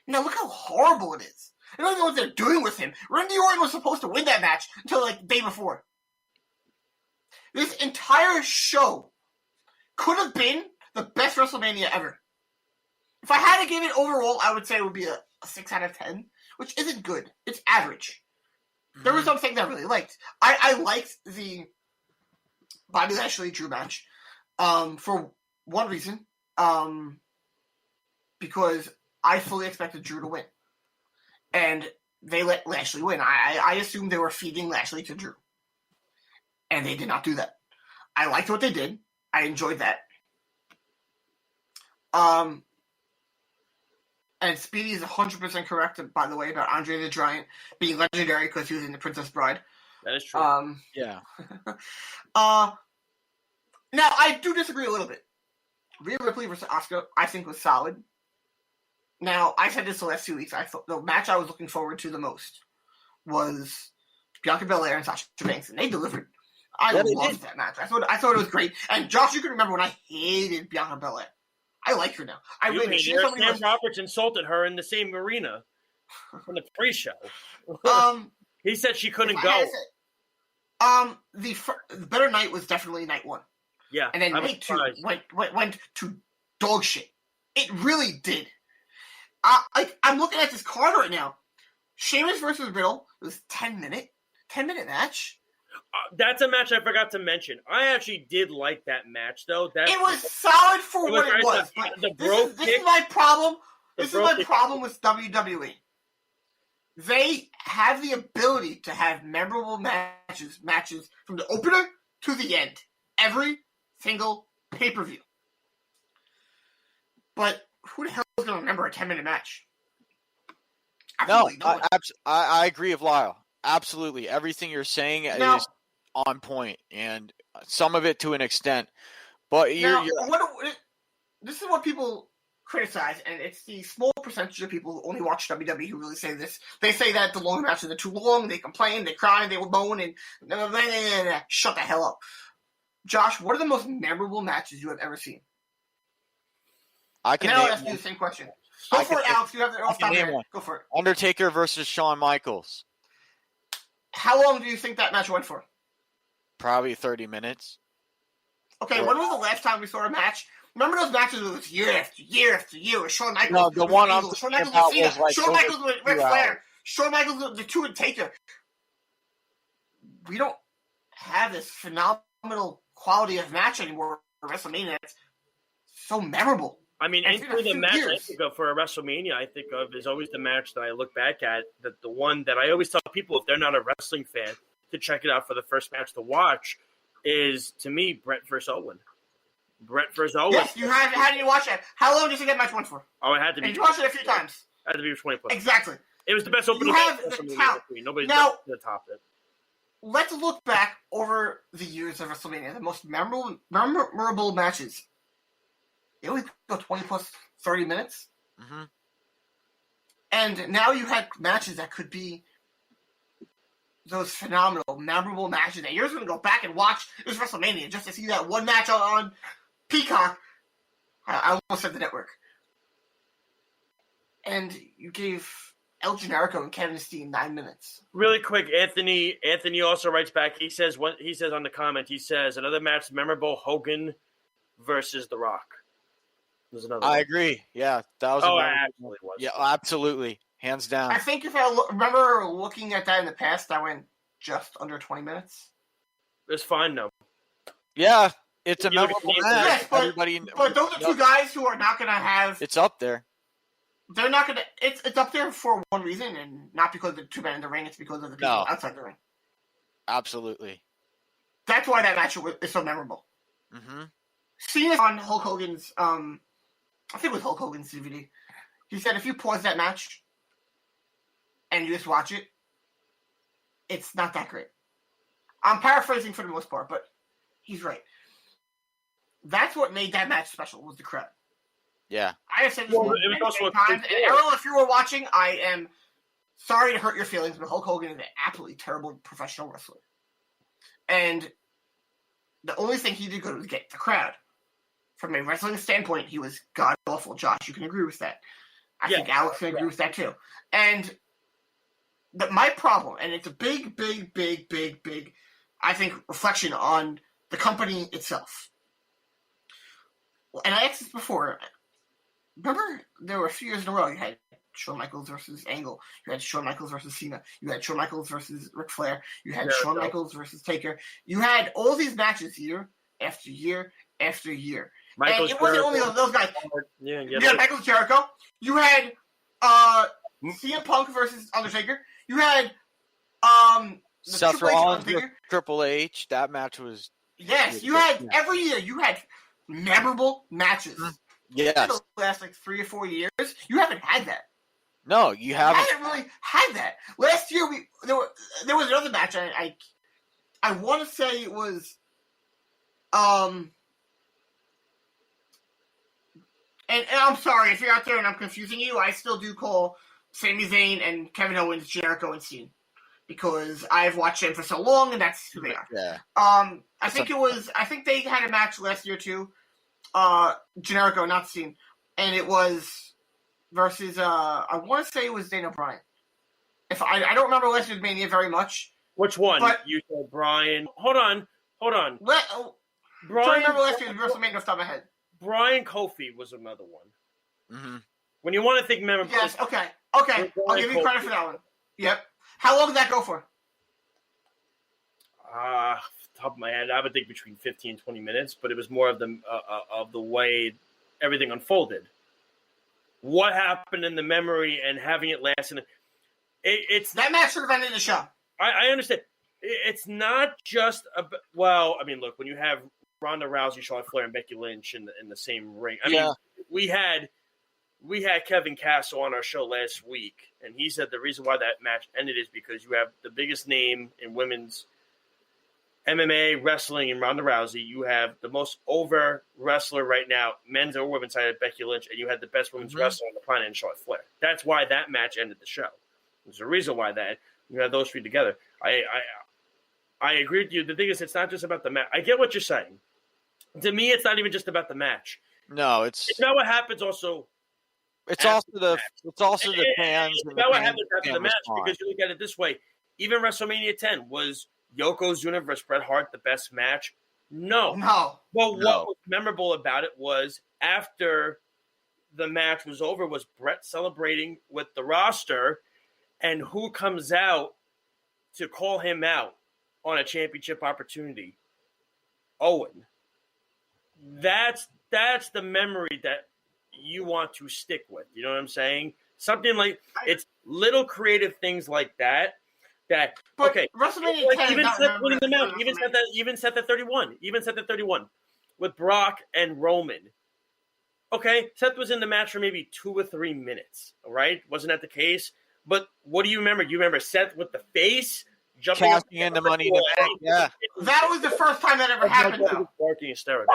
Now look how horrible it is. I don't know what they're doing with him. Randy Orton was supposed to win that match until the day before. This entire show could have been the best WrestleMania ever. If I had to give it overall, I would say it would be a 6 out of 10, which isn't good. It's average. Mm-hmm. There were some things I really liked. I liked the Bobby Lashley Drew match for one reason, because I fully expected Drew to win. And they let Lashley win. I assumed they were feeding Lashley to Drew. And they did not do that. I liked what they did. I enjoyed that. And Speedy is 100% correct, by the way, about Andre the Giant being legendary because he was in The Princess Bride. That is true. Yeah. Now, I do disagree a little bit. Rhea Ripley versus Asuka, I think, was solid. Now, I said this the last 2 weeks. I thought the match I was looking forward to the most was Bianca Belair and Sasha Banks, and they delivered. I loved that match. I thought it was great. And Josh, you can remember when I hated Bianca Belair. I like her now. I really do. Sam Roberts insulted her in the same arena from the pre-show. He said she couldn't go. The better night was definitely night 1. Yeah, and then night 2 went to dog shit. It really did. I'm looking at this card right now. Sheamus versus Riddle was 10-minute match. That's a match I forgot to mention. I actually did like that match, though. It was solid for what it was. This is my problem. This is my problem with WWE. They have the ability to have memorable matches from the opener to the end. Every single pay-per-view. But who the hell is going to remember a 10-minute match? I agree with Lyle. absolutely. Everything you're saying Now, is on point, and some of it to an extent. But this is what people criticize, and it's the small percentage of people who only watch WWE who really say this. They say that the long matches are too long, they complain, they cry, they will moan, and shut the hell up. Josh, what are the most memorable matches you have ever seen? I can now name I'll ask you one. the same question. Go for it, Alex. You have the off I can name time. one. Go for it. Undertaker versus Shawn Michaels. How long do you think that match went for? Probably 30 minutes. Okay, when was the last time we saw a match? Remember those matches where it was year after year after year with Shawn Michaels? No, the one I'm Shawn talking Michaels about with was Cena, like Shawn Michaels with Ric 2 hours. Flair, Shawn Michaels with the two and Taker. We don't have this phenomenal quality of match anymore for WrestleMania. It's so memorable. I mean, And any the match I years. think of for a WrestleMania, I think of is always the match that I look back at. That the one that I always tell people if they're not a wrestling fan to check it out for the first match to watch is to me Brett versus Owen. Brett versus Owens. Yes, you have. How did you watch it? How long did you think that match went for? Oh, it had to be. And you watched it a few times. It had to be 20 plus. Exactly. It was the best opening You have match the WrestleMania talent. between. Nobody's Now- going to top it. Let's look back over the years of WrestleMania. The most memorable matches. They always go 20 plus 30 minutes. Mm-hmm. And now you had matches that could be those phenomenal, memorable matches that you're just going to go back and watch this WrestleMania just to see that one match on Peacock. I almost said the network. And you gave El Generico and Kevin Steen 9 minutes. Really quick, Anthony also writes back. He says on the comment. He says another match memorable: Hogan versus The Rock. There's another. I one. agree. Yeah, that was. Oh, a it actually was. Yeah, absolutely, hands down. I think if I remember looking at that in the past, that went just under 20 minutes. It's fine though. Yeah, it's a You look at memorable the- match. Yes, but- Everybody, But those are two guys who are not going to have. it's up there. They're not going to. It's up there for one reason, and not because of the two men in the ring. It's because of the people No. outside the ring. Absolutely. That's why that match is so memorable. Mm-hmm. Seeing it on Hulk Hogan's, I think it was Hulk Hogan's DVD. He said if you pause that match and you just watch it, it's not that great. I'm paraphrasing for the most part, but he's right. That's what made that match special, was the crowd. Yeah. I have said this Well, many, it was many also a times. free And for all. Errol, if you were watching, I am sorry to hurt your feelings, but Hulk Hogan is an absolutely terrible professional wrestler. And the only thing he did good was get the crowd. From a wrestling standpoint, he was god-awful. Josh, you can agree with that. I think Alex can agree with that too. And my problem, and it's a big, I think, reflection on the company itself. And I asked this before. Remember, there were a few years in a row you had Shawn Michaels versus Angle. You had Shawn Michaels versus Cena. You had Shawn Michaels versus Ric Flair. You had Shawn Michaels versus Taker. You had all these matches year after year after year. And it wasn't only those guys. Yeah, You had Michael Jericho. You had CM Punk versus Undertaker. You had Seth Triple H Rollins Undertaker. with Triple H. That match was. Yes, you had every year. You had memorable matches. Yes. In the last 3 or 4 years, you haven't had that. No, you You haven't. haven't really had that. Last year, there was another match. I want to say it was And I'm sorry if you're out there and I'm confusing you. I still do call Sami Zayn and Kevin Owens Jericho and Steen because I've watched them for so long, and that's who they are. Yeah. I think they had a match last year too. Jericho, not Steen, and it was versus I want to say it was Daniel Bryan. If I don't remember last year's Mania very much. Which one? But- You said Brian. Hold on. I Brian. remember last year's WrestleMania off the top of my head. Brian Kofi was another one. Mm-hmm. When you want to think memorable, Yes, okay. I'll give you credit for that one. Yep. How long did that go for? off the top of my head, I would think between 15 and 20 minutes, but it was more of the way everything unfolded. What happened in the memory and having it last. It's That match should have ended the show. I understand. It's not just well, I mean, look, when you have Ronda Rousey, Charlotte Flair, and Becky Lynch in the same ring, I mean, we had we had Kevin Castle on our show last week, and he said the reason why that match ended is because you have the biggest name in women's MMA, wrestling, and Ronda Rousey. You have the most over wrestler right now, men's or women's side of Becky Lynch, and you had the best women's wrestler on the planet in Charlotte Flair. That's why that match ended the show. There's a reason why that. You have those three together. I agree with you. The thing is, it's not just about the match. I get what you're saying. To me, it's not even just about the match. No, it's about what happens also. It's also the fans. It's about what happens after the match, because you look at it this way. Even WrestleMania 10 was Yokozuna versus Bret Hart the best match? No. Well, what was memorable about it was after the match was over was Bret celebrating with the roster, and who comes out to call him out on a championship opportunity? Owen. That's the memory that you want to stick with. You know what I'm saying? Something like it's little creative things like that. But WrestleMania 10 even Seth winning the match, even Seth at 31, with Brock and Roman. Okay, Seth was in the match for maybe 2 or 3 minutes. All right, wasn't that the case? But what do you remember? You remember Seth with the face jumping casting in the Money in the Bank? Yeah, that was the first time that ever happened, though. Barking hysterical.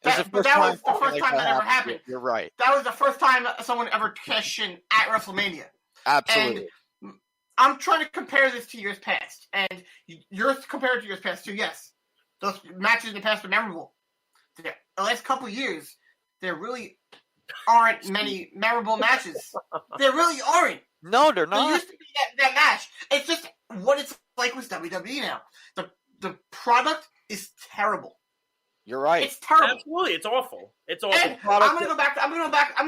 That was the first time that ever happened. You're right. That was the first time someone ever cashed in at WrestleMania. Absolutely. And I'm trying to compare this to years past, and you're compared to years past too. Yes, those matches in the past are memorable. The last couple years, there really aren't many memorable matches. There really aren't. No, they're not. There used to be that match. It's just what it's like with WWE now. The product is terrible. You're right. It's terrible. Absolutely, it's awful. It's awful. And I'm gonna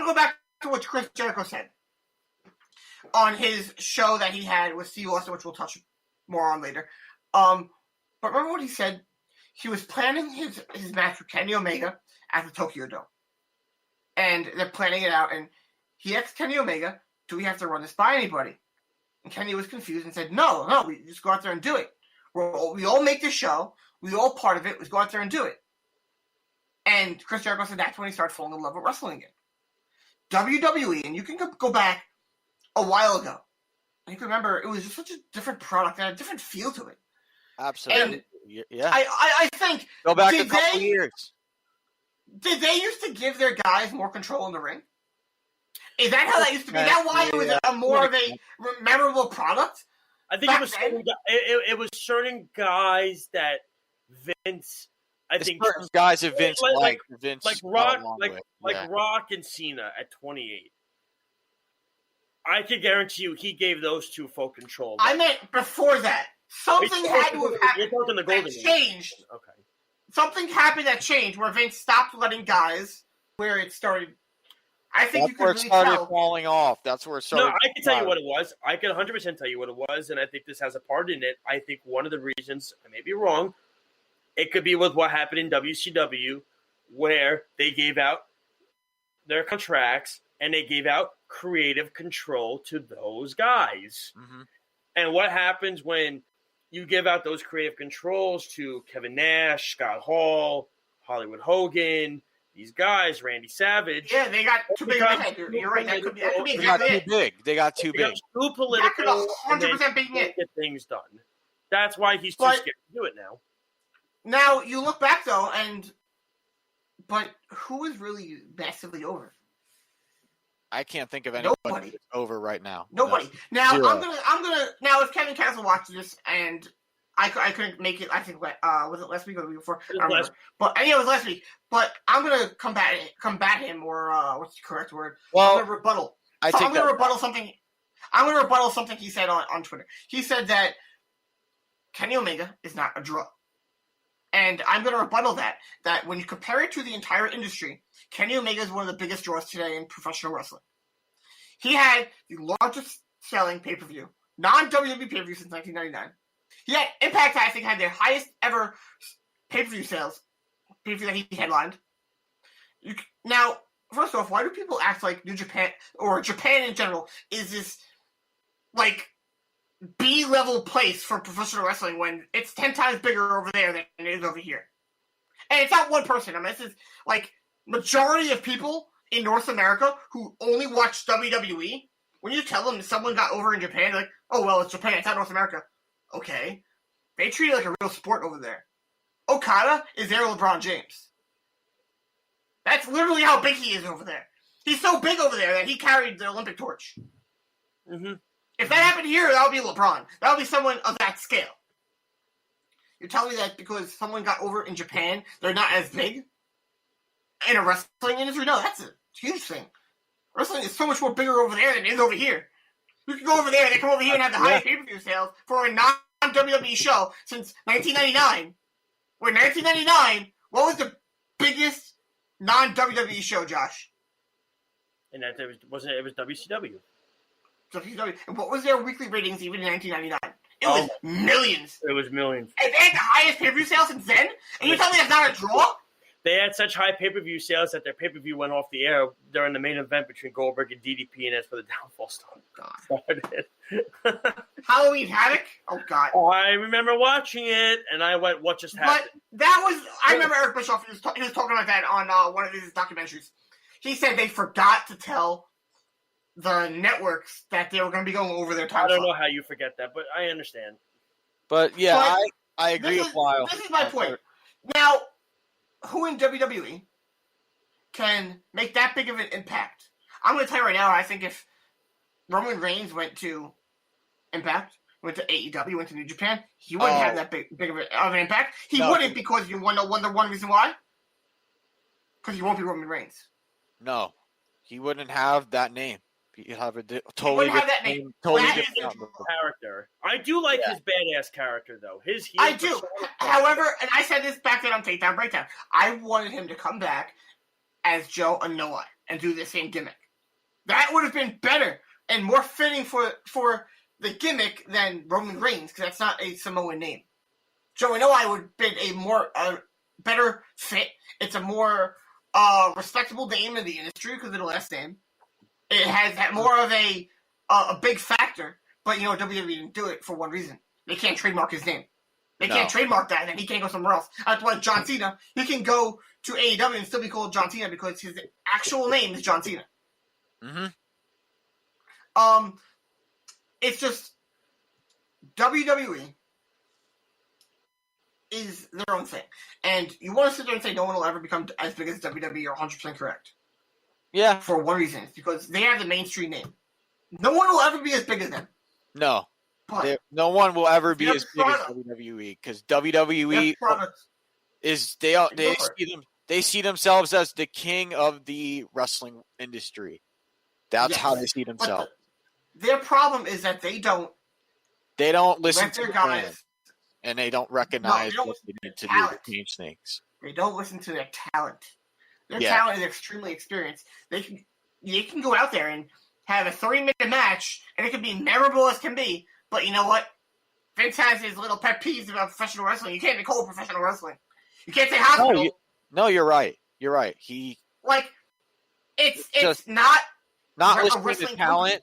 go back to what Chris Jericho said on his show that he had with Steve Austin, which we'll touch more on later. But remember what he said? He was planning his match with Kenny Omega at the Tokyo Dome. And they're planning it out, and he asked Kenny Omega, do we have to run this by anybody? And Kenny was confused and said, no, we just go out there and do it. We all make the show. We all part of it. Let's go out there and do it. And Chris Jericho said that's when he started falling in love with wrestling again. WWE, and you can go back a while ago. And you can remember, it was just such a different product and a different feel to it. Absolutely. And yeah. I think... Go back a couple years. Did they used to give their guys more control in the ring? Is that how that used to be? Is that why it was a more of a memorable product? I think it was certain guys that Vince... I think certain guys that Vince like Rock and Cena at 28. I can guarantee you he gave those two full control. I meant before that. Something had to have happened that changed. Okay. Something happened that changed where Vince stopped letting guys where it started. I think that's you could where it really started tell. falling off. That's where it started. No, I can tell you what it was. I can 100% tell you what it was, and I think this has a part in it. I think one of the reasons, I may be wrong, it could be with what happened in WCW, where they gave out their contracts and they gave out creative control to those guys. Mm-hmm. And what happens when you give out those creative controls to Kevin Nash, Scott Hall, Hollywood Hogan, these guys, Randy Savage? Yeah, they got too big of a head. You're right. That could be they got too big. They got too big. Too political. That could 100% be it. Get things done. That's why he's too scared to do it now. Now, you look back, though, but who is really massively over? I can't think of anybody that's over right now. Nobody. No. Now, Zero. I'm gonna. Now, if Kevin Castle watched this, and I couldn't make it. I think was it last week or the week before? I don't remember. But it was last week. But I'm gonna combat him, or what's the correct word? Well, I'm gonna rebuttal. I'm gonna rebuttal something. I'm gonna rebuttal something he said on Twitter. He said that Kenny Omega is not a draw. And I'm going to rebuttal that when you compare it to the entire industry, Kenny Omega is one of the biggest draws today in professional wrestling. He had the largest selling pay-per-view, non-WWE pay-per-view since 1999. He had Impact, I think, had their highest ever pay-per-view sales, pay-per-view that he headlined. Now, first off, why do people act like New Japan, or Japan in general, is this, like, B-level place for professional wrestling when it's 10 times bigger over there than it is over here? And it's not one person. I mean, this is, like, majority of people in North America who only watch WWE, when you tell them someone got over in Japan, they're like, oh, well, it's Japan, it's not North America. Okay. They treat it like a real sport over there. Okada is their LeBron James. That's literally how big he is over there. He's so big over there that he carried the Olympic torch. Mm-hmm. If that happened here, that would be LeBron. That would be someone of that scale. You're telling me that because someone got over in Japan, they're not as big in a wrestling industry? No, that's a huge thing. Wrestling is so much more bigger over there than it is over here. You can go over there, they come over here and have the highest pay-per-view sales for a non-WWE show since 1999. Where 1999, what was the biggest non-WWE show, Josh? And that it was WCW. WCW. And what was their weekly ratings even in 1999? It was millions. It was millions. And they had the highest pay-per-view sales since then? And you're telling me that's not a draw? They had such high pay-per-view sales that their pay-per-view went off the air during the main event between Goldberg and DDP, and that's where the downfall started. Halloween Havoc? Oh, God. I remember watching it, and I went, what just happened? But that was... I remember Eric Bischoff, he was talking about that on one of his documentaries. He said they forgot to tell the networks that they were going to be going over their time. I don't know how you forget that, but I understand. But, yeah, I agree with Lyle. This is my point. Now... who in WWE can make that big of an impact? I'm going to tell you right now, I think if Roman Reigns went to Impact, went to AEW, went to New Japan, he wouldn't have that big of an impact. He wouldn't, because you want to know the one reason why? Because he won't be Roman Reigns. No, he wouldn't have that name. He'd have a totally different name. Totally different character. I do like his badass character, though. I do. However, and I said this back then on Takedown Breakdown, I wanted him to come back as Joe Anoa'i and do the same gimmick. That would have been better and more fitting for the gimmick than Roman Reigns, because that's not a Samoan name. Joe Anoa'i would have been a better fit. It's a more respectable name in the industry because of the last name. It has had more of a big factor, but WWE didn't do it for one reason. They can't trademark his name. They can't trademark that, and he can't go somewhere else. That's why John Cena, he can go to AEW and still be called John Cena because his actual name is John Cena. Mm-hmm. It's just WWE is their own thing, and you want to sit there and say no one will ever become as big as WWE. You're 100% correct. Yeah. For one reason, it's because they have the mainstream name. No one will ever be as big as them. No. No one will ever be as big as WWE, because WWE is they see themselves as the king of the wrestling industry. That's how they see themselves. Their problem is that they don't listen to their guys, and they don't recognize what they need to do to change things. They don't listen to their talent. Their talent is extremely experienced. They can go out there and have a 30-minute match, and it can be memorable as can be. But you know what? Vince has his little pet peeves about professional wrestling. You can't even call it professional wrestling. You can't say hospital. No, you're right. You're right. It's not listening to talent,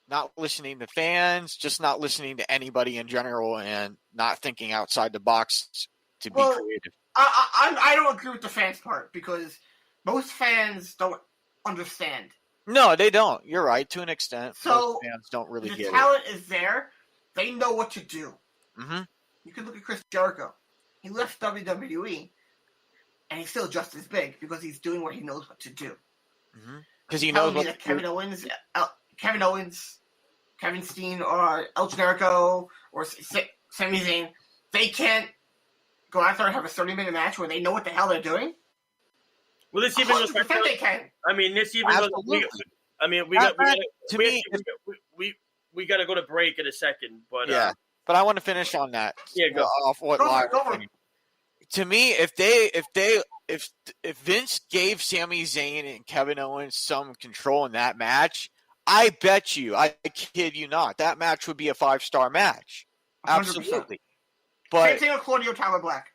not listening to fans, just not listening to anybody in general, and not thinking outside the box to be creative. I don't agree with the fans part, because most fans don't understand. No, they don't. You're right, to an extent. So most fans don't really get it. The talent is there. They know what to do. Mm-hmm. You can look at Chris Jericho. He left WWE, and he's still just as big because he's doing what he knows what to do. Because he knows what that Kevin Owens, Kevin Steen, or El Generico, or Sami Zayn, they can't go out there and have a 30-minute match where they know what the hell they're doing? Well, this even goes back to, they can. I mean, this even goes. We got to go to break in a second, but but I want to finish on that. Yeah, go off what to me, if Vince gave Sami Zayn and Kevin Owens some control in that match, I bet you, I kid you not, that match would be a 5-star match. 100%. Absolutely. But same thing with Claudio Tyler Black.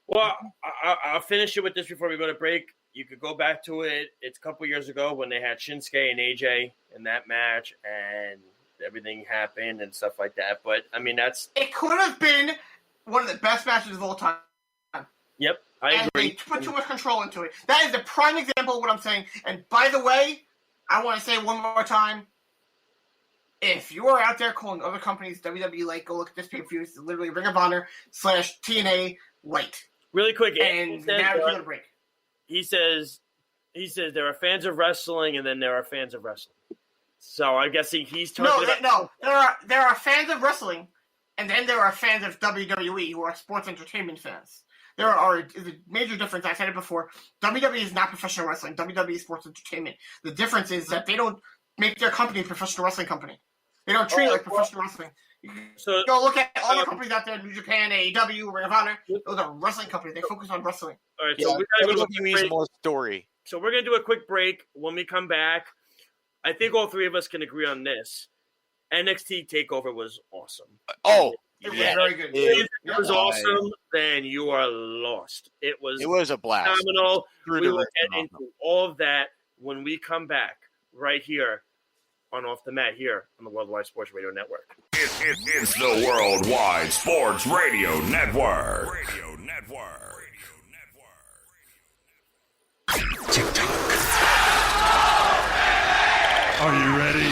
Well, I'll finish it with this before we go to break. You could go back to it. It's a couple years ago when they had Shinsuke and AJ in that match, and everything happened and stuff like that. But I mean, it could have been one of the best matches of all time. Yep, And they put too much control into it. That is the prime example of what I'm saying. And by the way, I want to say one more time, if you are out there calling other companies WWE Light, go look at this pay-per-view. It's literally Ring of Honor / TNA Light. Really quick, and now we're going to break. He says there are fans of wrestling, and then there are fans of wrestling. So I'm guessing he's talking about... No, there are fans of wrestling, and then there are fans of WWE who are sports entertainment fans. There are a major difference. I said it before. WWE is not professional wrestling. WWE is sports entertainment. The difference is that they don't make their company a professional wrestling company. They don't treat it like professional wrestling. So go look at all the companies out there, New Japan, AEW, Ring of Honor. Those are wrestling companies. They focus on wrestling. All right, so we gotta go to more story. So we're going to do a quick break. When we come back, I think all three of us can agree on this. NXT TakeOver was awesome. Oh, it was very good. If it was awesome, then you are lost. It was a blast. Phenomenal. We will get into all of that when we come back right here on Off the Mat here on the Worldwide Sports Radio Network. It's the Worldwide Sports Radio Network. TikTok. Are you ready?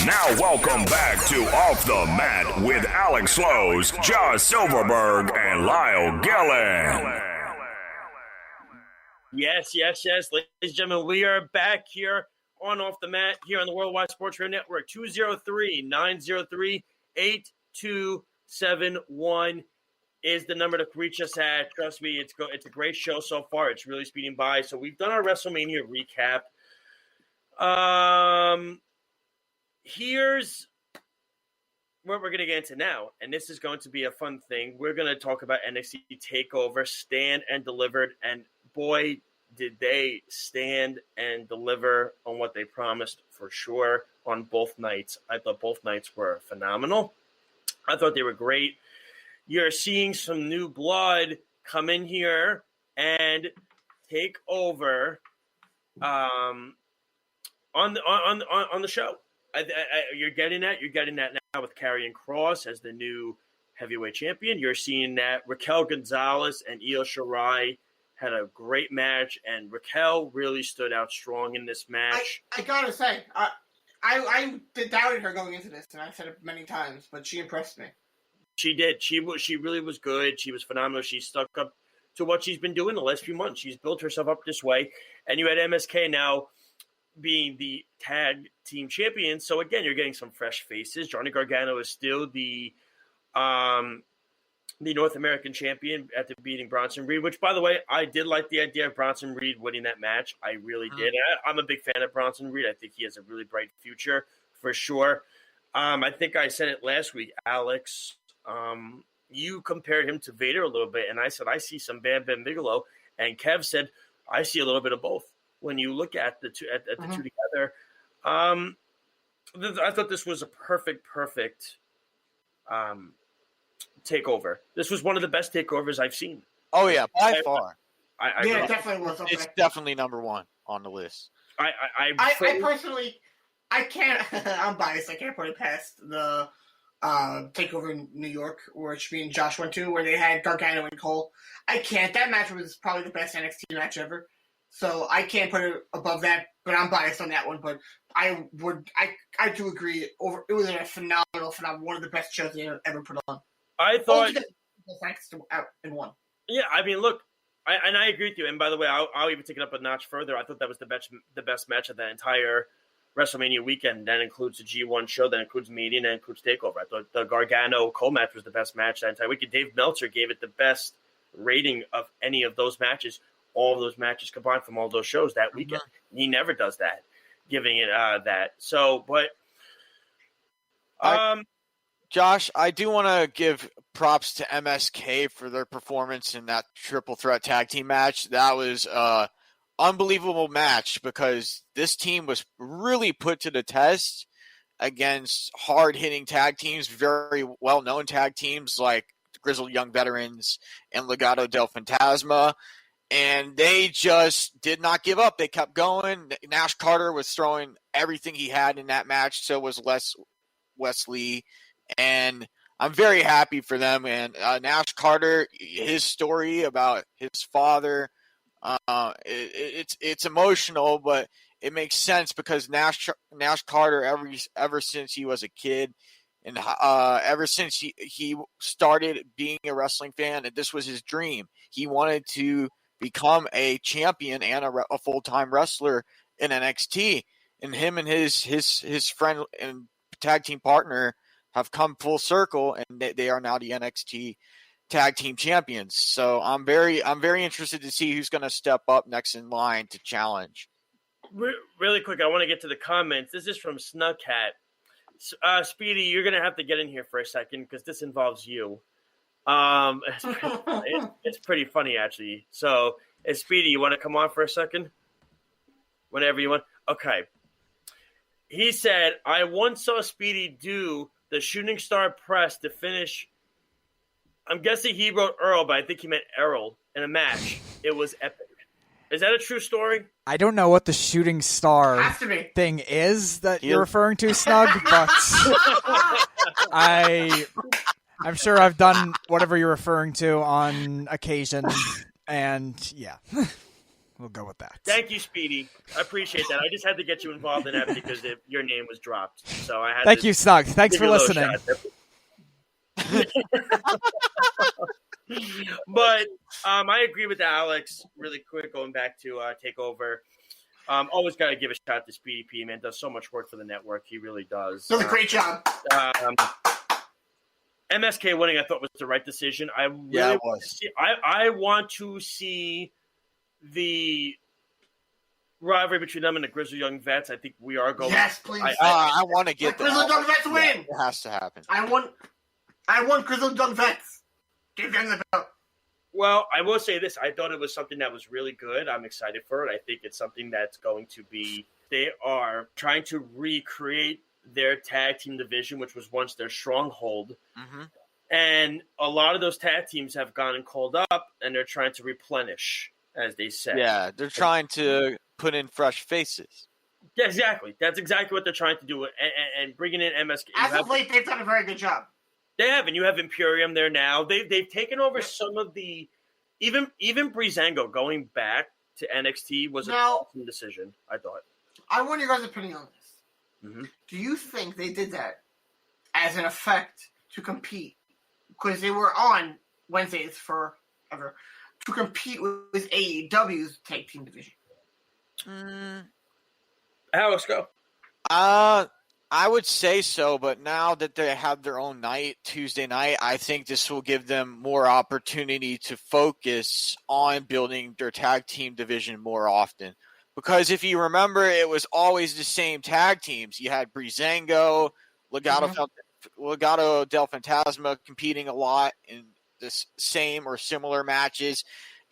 Now welcome back to Off the Mat with Alex Slows, Josh Silverberg, and Lyle Gillen. Yes. Ladies and gentlemen, we are back here on Off the Mat here on the Worldwide Sports Radio Network. 203-903-8271 is the number to reach us at. Trust me, it's a great show so far. It's really speeding by. So we've done our WrestleMania recap. Here's what we're going to get into now, and this is going to be a fun thing. We're going to talk about NXT TakeOver, stand and delivered, and boy, did they stand and deliver on what they promised for sure on both nights. I thought both nights were phenomenal. I thought they were great. You're seeing some new blood come in here and take over on the show. You're getting that. You're getting that now with Karrion Kross as the new heavyweight champion. You're seeing that Raquel Gonzalez and Io Shirai had a great match, and Raquel really stood out strong in this match. I gotta say, I doubted her going into this, and I've said it many times, but she impressed me. She did. She really was good. She was phenomenal. She stuck up to what she's been doing the last few months. She's built herself up this way, and you had MSK now being the tag team champion. So again, you're getting some fresh faces. Johnny Gargano is still the North American champion after beating Bronson Reed, which, by the way, I did like the idea of Bronson Reed winning that match. I really did. I'm a big fan of Bronson Reed. I think he has a really bright future for sure. I think I said it last week, Alex. You compared him to Vader a little bit, and I said I see some Bam Bam Bigelow, and Kev said I see a little bit of both. When you look at the two, the two together, I thought this was a perfect takeover. This was one of the best takeovers I've seen. Oh yeah, by far. It definitely was. It's definitely number one on the list. I personally, I can't. I'm biased. I can't put it past the takeover in New York, which me and Josh went to, where they had Gargano and Cole. I can't. That match was probably the best NXT match ever. So I can't put it above that, but I'm biased on that one. But I do agree. It was a phenomenal, one of the best shows they ever put on. I thought out in one. Yeah, I mean, look, I agree with you. And by the way, I'll even take it up a notch further. I thought that was the best match of that entire WrestleMania weekend. That includes the G1 show, that includes Mania, and that includes TakeOver. I thought the Gargano Cole match was the best match that entire weekend. Dave Meltzer gave it the best rating of any of those matches. All of those matches combined from all those shows that weekend. Mm-hmm. He never does that, giving it that. So, but Josh, I do want to give props to MSK for their performance in that triple threat tag team match. That was an unbelievable match because this team was really put to the test against hard-hitting tag teams, very well-known tag teams like Grizzled Young Veterans and Legado del Fantasma. And they just did not give up. They kept going. Nash Carter was throwing everything he had in that match. So was Wesley. And I'm very happy for them. And Nash Carter, his story about his father, it's emotional, but it makes sense because Nash Carter, ever since he was a kid, and ever since he started being a wrestling fan, and this was his dream. He wanted to become a champion and a full-time wrestler in NXT. And him and his friend and tag team partner have come full circle, and they are now the NXT tag team champions. So I'm very interested to see who's going to step up next in line to challenge. Really quick, I want to get to the comments. This is from Snugcat. Speedy, you're going to have to get in here for a second because this involves you. It's pretty funny, actually. So, Speedy, you want to come on for a second? Whenever you want. Okay. He said, I once saw Speedy do the shooting star press to finish. I'm guessing he wrote Earl, but I think he meant Errol in a match. It was epic. Is that a true story? I don't know what the shooting star thing is that you're referring to, Snug, but I'm sure I've done whatever you're referring to on occasion, and yeah, we'll go with that. Thank you, Speedy. I appreciate that. I just had to get you involved in that because your name was dropped. So I had. Thank you, Snug. Thanks for listening. But I agree with Alex. Really quick, going back to TakeOver. Always got to give a shout to Speedy P. Man, does so much work for the network. He really does. Does a great job. MSK winning, I thought, was the right decision. I want to see the rivalry between them and the Grizzly Young Vets. I think we are going. Yes, please. I want to get the Grizzly Young Vets win. It has to happen. I want Grizzly Young Vets. Give them the belt. Well, I will say this. I thought it was something that was really good. I'm excited for it. I think it's something that's going to be – they are trying to recreate their tag team division, which was once their stronghold. Mm-hmm. And a lot of those tag teams have gone and called up, and they're trying to replenish, as they say. Yeah, they're trying to put in fresh faces. Yeah, exactly. That's exactly what they're trying to do. And bringing in MSK. As of late, they've done a very good job. They have, and you have Imperium there now. They've taken over some of the even Breezango going back to NXT was an awesome decision, I thought. I want your guys' opinion on this. Mm-hmm. Do you think they did that as an effect to compete? Because they were on Wednesdays forever to compete with AEW's tag team division. Alex, go. I would say so, but now that they have their own night, Tuesday night, I think this will give them more opportunity to focus on building their tag team division more often. Because if you remember, it was always the same tag teams. You had Breezango, Legado del Fantasma competing a lot in the same or similar matches.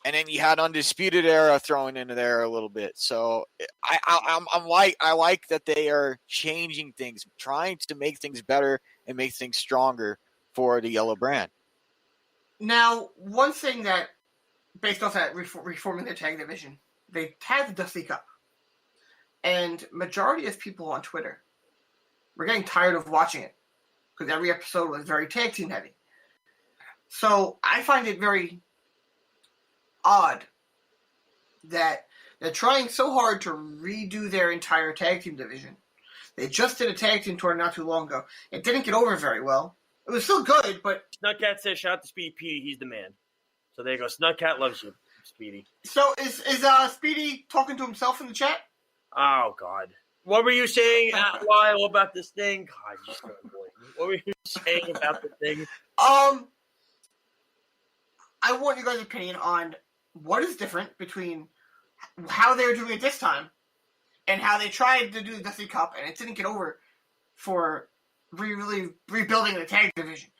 And then you had Undisputed Era thrown into there a little bit. So I like that they are changing things, trying to make things better and make things stronger for the yellow brand. Now, one thing that, based off that reforming their tag division, they had the Dusty Cup. And majority of people on Twitter were getting tired of watching it because every episode was very tag team heavy. So I find it very odd that they're trying so hard to redo their entire tag team division. They just did a tag team tour not too long ago. It didn't get over very well. It was still good, but Snugcat says, "Shout out to Speedy P. He's the man." So there you go. Snugcat loves you, Speedy. So is Speedy talking to himself in the chat? Oh God, what were you saying, Lyle, about this thing? God, you're so annoying. What were you saying about the thing? I want your guys' opinion on what is different between how they were doing it this time and how they tried to do the Dusty Cup and it didn't get over for really rebuilding the tag division.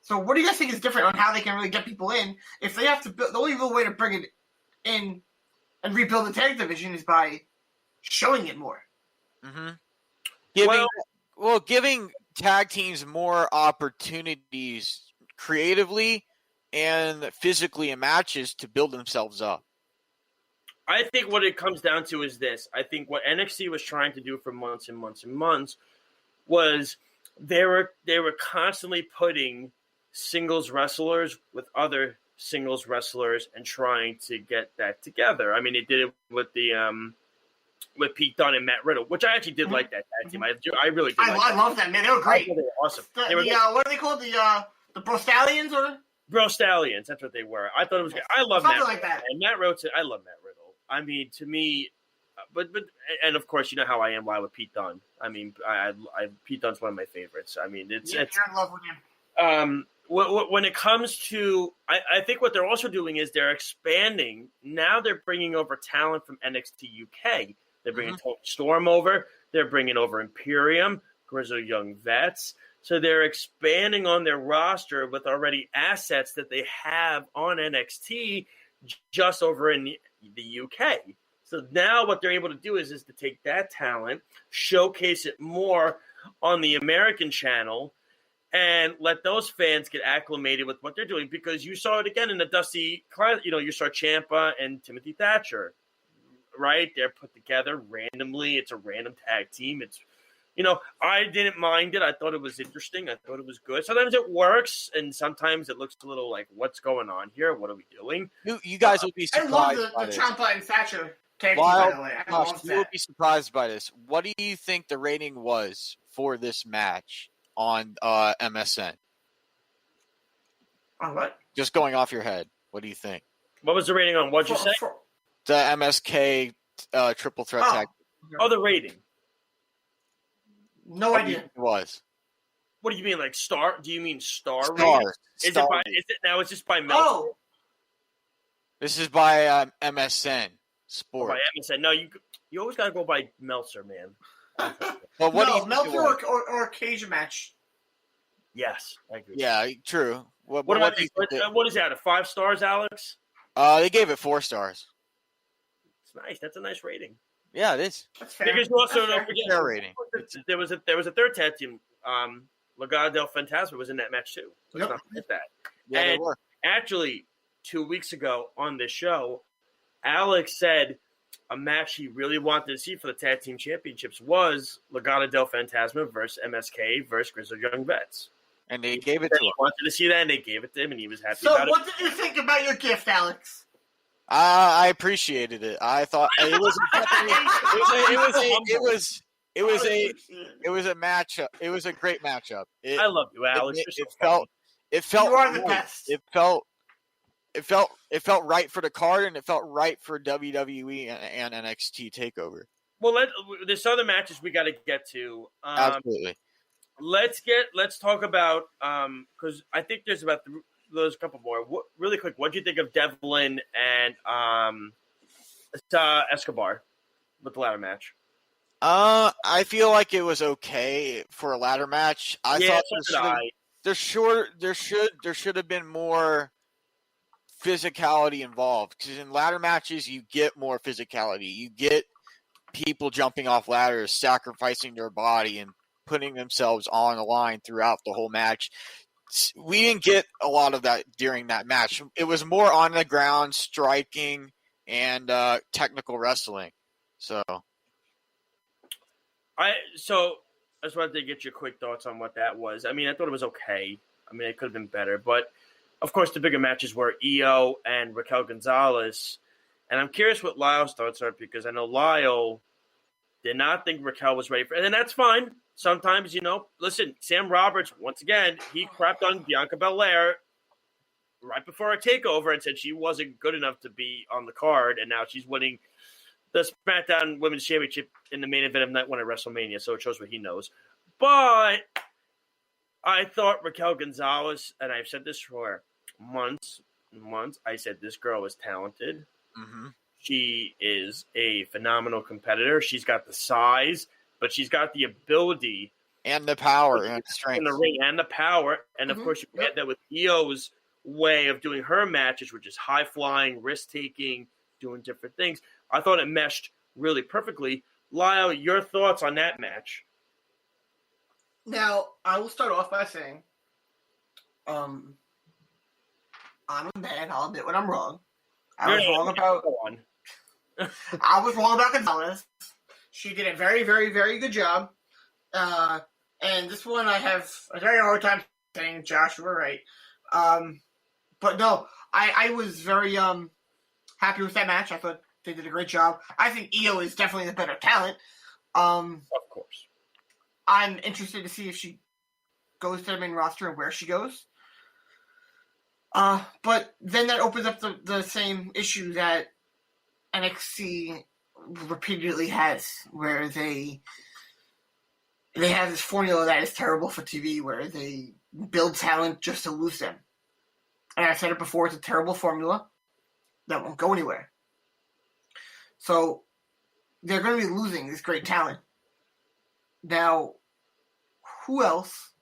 So what do you guys think is different on how they can really get people in if they have to build? The only real way to bring it in and rebuild the tag division is by showing it more. Mm-hmm. Giving tag teams more opportunities creatively and physically in matches to build themselves up. I think what it comes down to is this. I think what NXT was trying to do for months and months and months was they were constantly putting singles wrestlers with other singles wrestlers and trying to get that together. I mean, they did it with the with Pete Dunne and Matt Riddle, which I actually did like that tag team. I really did. I love that, man. They were great. They were awesome. What are they called? The Bro Stallions, or Bro Stallions? That's what they were. I thought it was good. I love something Matt like that. And Matt Riddle. I love Matt Riddle. I mean, to me, but and of course, you know how I am live with Pete Dunne. I mean, Pete Dunne's one of my favorites. I mean, it's you're in love with him. When it comes to, I think what they're also doing is they're expanding. Now they're bringing over talent from NXT UK. They're bringing Toni Storm over. They're bringing over Imperium, Grizzled Young Vets. So they're expanding on their roster with already assets that they have on NXT just over in the UK. So now what they're able to do is to take that talent, showcase it more on the American channel, and let those fans get acclimated with what they're doing, because you saw it again in the Dusty, you saw Champa and Timothy Thatcher, right? They're put together randomly. It's a random tag team. It's, I didn't mind it. I thought it was interesting. I thought it was good. Sometimes it works, and sometimes it looks a little like, what's going on here? What are we doing? You guys will be surprised. I love the Champa and Thatcher tag team, by the way. I love you that. will be surprised by this. What do you think the rating was for this match on MSN? On what? Just going off your head, what do you think? What was the rating on? What'd you say? The MSK triple threat tag. Oh, the rating. No idea. It was. What do you mean, like star? Do you mean star? Stars. Is it now? It's just by Meltzer? Oh, This is by MSN Sport. By MSN. No, you always gotta go by Meltzer, man. Well, what do you think Meltzer it was? or a cage match. Yes, I agree. Yeah, true. What do you think what is that? A 5 stars, Alex? they gave it 4 stars. It's nice. That's a nice rating. Yeah, it is. That's fair. Because you also That's don't fair. forget Fair rating. there was a third tag team. Legado del Fantasma was in that match too. So let's not forget that. Yeah, they And were. actually, 2 weeks ago on this show, Alex said a match he really wanted to see for the tag team championships was Legado del Fantasma versus MSK versus Grizzled Young Vets. And they gave it to He him. wanted to see that, and they gave it to him, and he was happy So, about what it. did you think about your gift, Alex? I appreciated it. I thought it was a matchup. It was a great matchup. I love you, Alex. You're so funny. It felt You are the right. best. It felt right for the card, and it felt right for WWE and NXT Takeover. Well, there's other matches we got to get to. Absolutely. Let's talk about because I think there's a couple more. Really quick, what do you think of Devlin and Escobar with the ladder match? I feel like it was okay for a ladder match. I thought there should have been more physicality involved, because in ladder matches you get more physicality. You get people jumping off ladders, sacrificing their body, and putting themselves on the line throughout the whole match. We didn't get a lot of that during that match. It was more on the ground striking and technical wrestling. So I just wanted to get your quick thoughts on what that was. I mean, I thought it was okay. I mean, it could have been better, but of course the bigger matches were Io and Raquel Gonzalez, and I'm curious what Lyle's thoughts are, because I know Lyle did not think Raquel was ready for it, and that's fine. Sometimes, listen, Sam Roberts, once again, he crapped on Bianca Belair right before a takeover and said she wasn't good enough to be on the card, and now she's winning the SmackDown Women's Championship in the main event of Night 1 at WrestleMania, so it shows what he knows. But I thought Raquel Gonzalez, and I've said this for months, I said this girl is talented. mm-hmm. She is a phenomenal competitor. She's got the size, but she's got the ability and the power and strength in the ring and the power. And of course, you get that with Io's way of doing her matches, which is high flying, risk taking, doing different things. I thought it meshed really perfectly. Lyle, your thoughts on that match? Now, I will start off by saying, I'm a man. I'll admit when I'm wrong. I was wrong about. I was wrong about Gonzalez. She did a very, very, very good job. And this one I have a very hard time saying, Josh, you were right. But no, I was very happy with that match. I thought they did a great job. I think Io is definitely the better talent. Of course. I'm interested to see if she goes to the main roster and where she goes. But then that opens up the same issue that NXT repeatedly has, where they have this formula that is terrible for TV, where they build talent just to lose them. And I've said it before, it's a terrible formula that won't go anywhere. So they're going to be losing this great talent. Now, who else?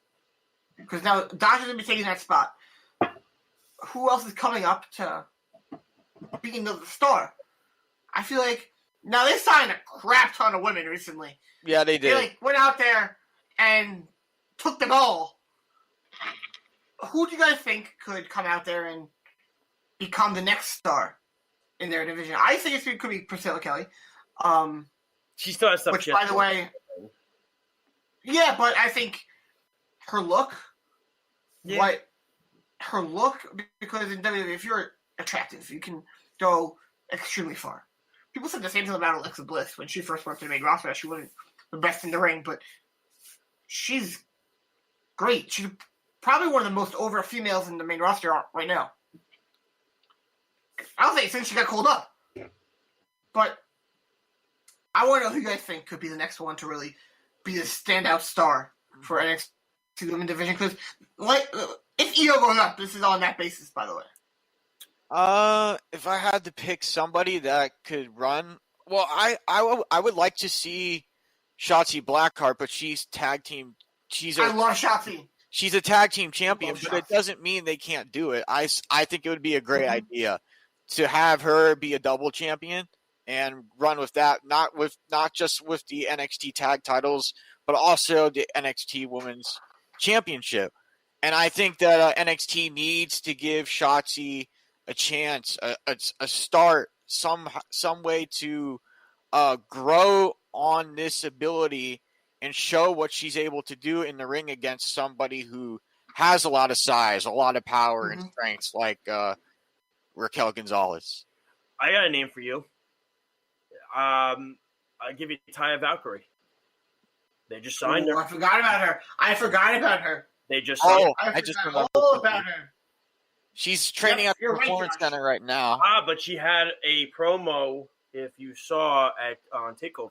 Because now Dodger's going to be taking that spot. Who else is coming up to being the star? I feel like now they signed a crap ton of women recently. Yeah, they did. They went out there and took them all. Who do you guys think could come out there and become the next star in their division? I think it could be Priscilla Kelly. She still has stuff. Which, by the way, yeah, but I think her look, because in WWE, if you're attractive, you can go extremely far. People said the same thing about Alexa Bliss when she first went to the main roster. She wasn't the best in the ring, but she's great. She's probably one of the most over females in the main roster right now. I don't think since she got called up. But I want to know who you guys think could be the next one to really be the standout star for NXT Women's Division. Because if Io goes up, this is on that basis, by the way. If I had to pick somebody that could run, well, I would like to see Shotzi Blackheart, but she's tag team. I love Shotzi. She's a tag team champion, but it doesn't mean they can't do it. I think it would be a great idea to have her be a double champion and run with that, not just with the NXT tag titles, but also the NXT Women's Championship. And I think that NXT needs to give Shotzi a chance, a start, some way to grow on this ability and show what she's able to do in the ring against somebody who has a lot of size, a lot of power and strengths, like Raquel Gonzalez. I got a name for you. I'll give you Taya Valkyrie. They just signed her. I forgot about her. They just signed her. I just remembered all about her. She's training at the Performance Center right now. But she had a promo, if you saw, on TakeOver.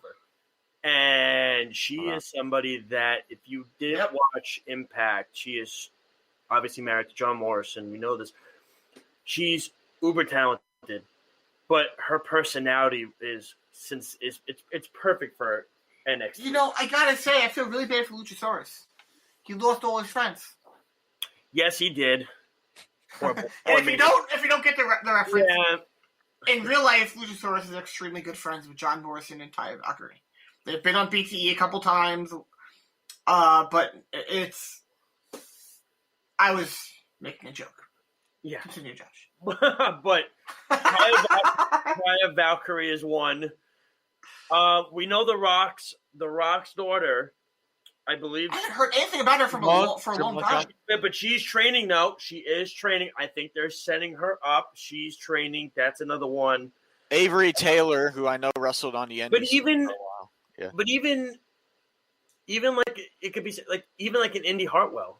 And she is somebody that, if you didn't watch Impact, she is obviously married to John Morrison. We know this. She's uber talented, but her personality is it's perfect for NXT. You know, I gotta say, I feel really bad for Luchasaurus. He lost all his friends. Yes, he did. And if you don't get the reference, in real life, Luchasaurus is extremely good friends with John Morrison and Taya Valkyrie. They've been on BTE a couple times, but I was making a joke. Yeah. Continue, Josh. But Taya Valkyrie is one. We know The Rock's daughter, I believe. I haven't heard anything about her for a long time. But she's training now. She is training. I think they're setting her up. She's training. That's another one. Avery Taylor, who I know wrestled on the NBC but even for a while. Yeah. But even like it could be like even like an Indy Hartwell.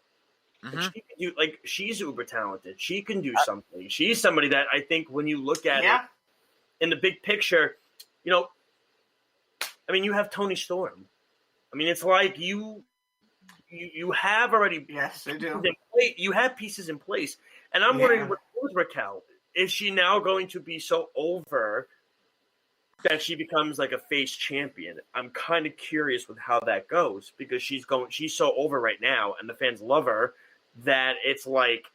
She can do, like, she's uber talented. She can do something. She's somebody that I think when you look at it in the big picture, you know, I mean, you have Tony Storm. I mean, it's like you have already they do. You have pieces in place, and I'm wondering with Raquel, is she now going to be so over that she becomes like a face champion? I'm kind of curious with how that goes because she's so over right now, and the fans love her. That it's like,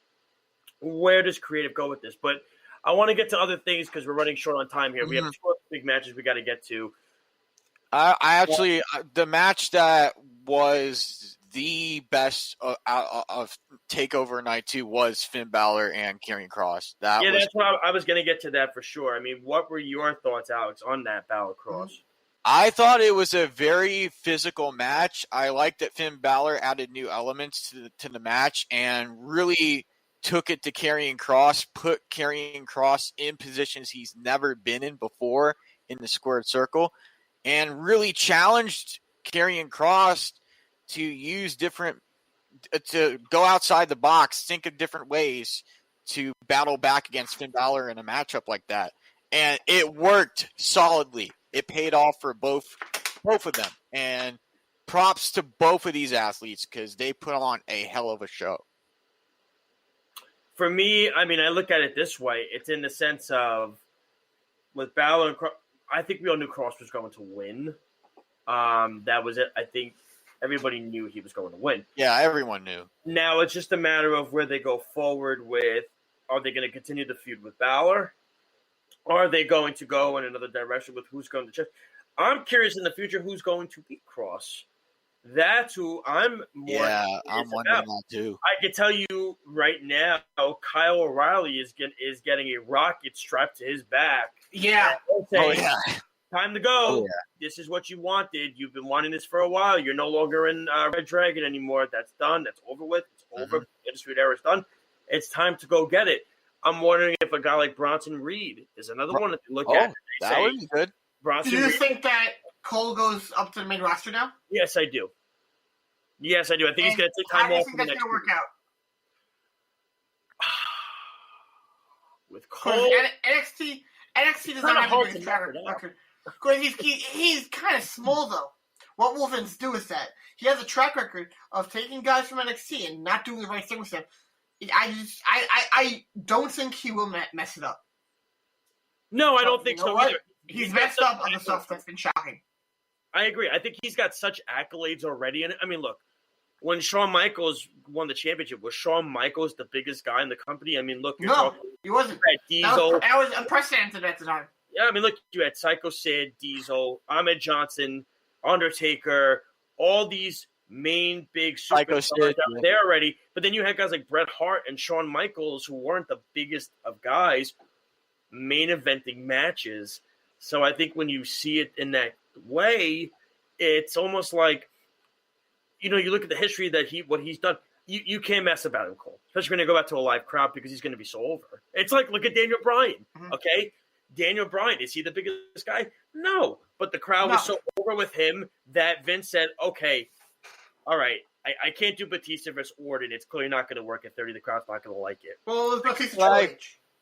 where does creative go with this? But I want to get to other things because we're running short on time here. We have 2 big matches we got to get to. I actually, the match that was the best of TakeOver Night 2 was Finn Balor and Karrion Kross. That's what I was going to get to that for sure. I mean, what were your thoughts, Alex, on that Balor Kross? I thought it was a very physical match. I liked that Finn Balor added new elements to the match and really took it to Karrion Kross, put Karrion Kross in positions he's never been in before in the squared circle, and really challenged Karrion Kross to use to go outside the box, think of different ways to battle back against Finn Balor in a matchup like that. And it worked solidly. It paid off for both of them. And props to both of these athletes because they put on a hell of a show. For me, I mean, I look at it this way. It's in the sense of with Balor and Kross, I think we all knew Kross was going to win. That was it. I think everybody knew he was going to win. Yeah, everyone knew. Now it's just a matter of where they go forward with, are they going to continue the feud with Balor? Or are they going to go in another direction with who's going to check? I'm curious in the future who's going to beat Kross. That's who I'm more I'm wondering that too. I can tell you right now, Kyle O'Reilly is getting a rocket strapped to his back. Yeah. Time to go. Oh, yeah. This is what you wanted. You've been wanting this for a while. You're no longer in Red Dragon anymore. That's done. That's over with. It's over. The Undisputed Era is done. It's time to go get it. I'm wondering if a guy like Bronson Reed is another one to look at. That would be good. Do you think that Cole goes up to the main roster now? Yes, I do. I think he's going to take time off. How do you think that's going to work out? With Cole, NXT does not have a good track record. Because he's kind of small, though. What will Vince do with that? He has a track record of taking guys from NXT and not doing the right thing with them. I don't think he will mess it up. No, I don't think so either. He's messed up on the stuff that's been shocking. I agree. I think he's got such accolades already. And I mean, look, when Shawn Michaels won the championship, was Shawn Michaels the biggest guy in the company? I mean, look, he wasn't. Diesel. That was unprecedented at the time. Yeah, I mean, look, you had Psycho Sid, Diesel, Ahmed Johnson, Undertaker, all these main big superstars out there already. But then you had guys like Bret Hart and Shawn Michaels who weren't the biggest of guys main eventing matches. So I think when you see it in that way, it's almost like, you look at the history that what he's done. You can't mess about him, Cole, especially when you go back to a live crowd because he's going to be so over. It's like, look at Daniel Bryan, okay? Daniel Bryan, is he the biggest guy? No, but the crowd was so over with him that Vince said, okay, all right, I can't do Batista versus Orton. It's clearly not going to work at 30. The crowd's not going to like it. Well, Batista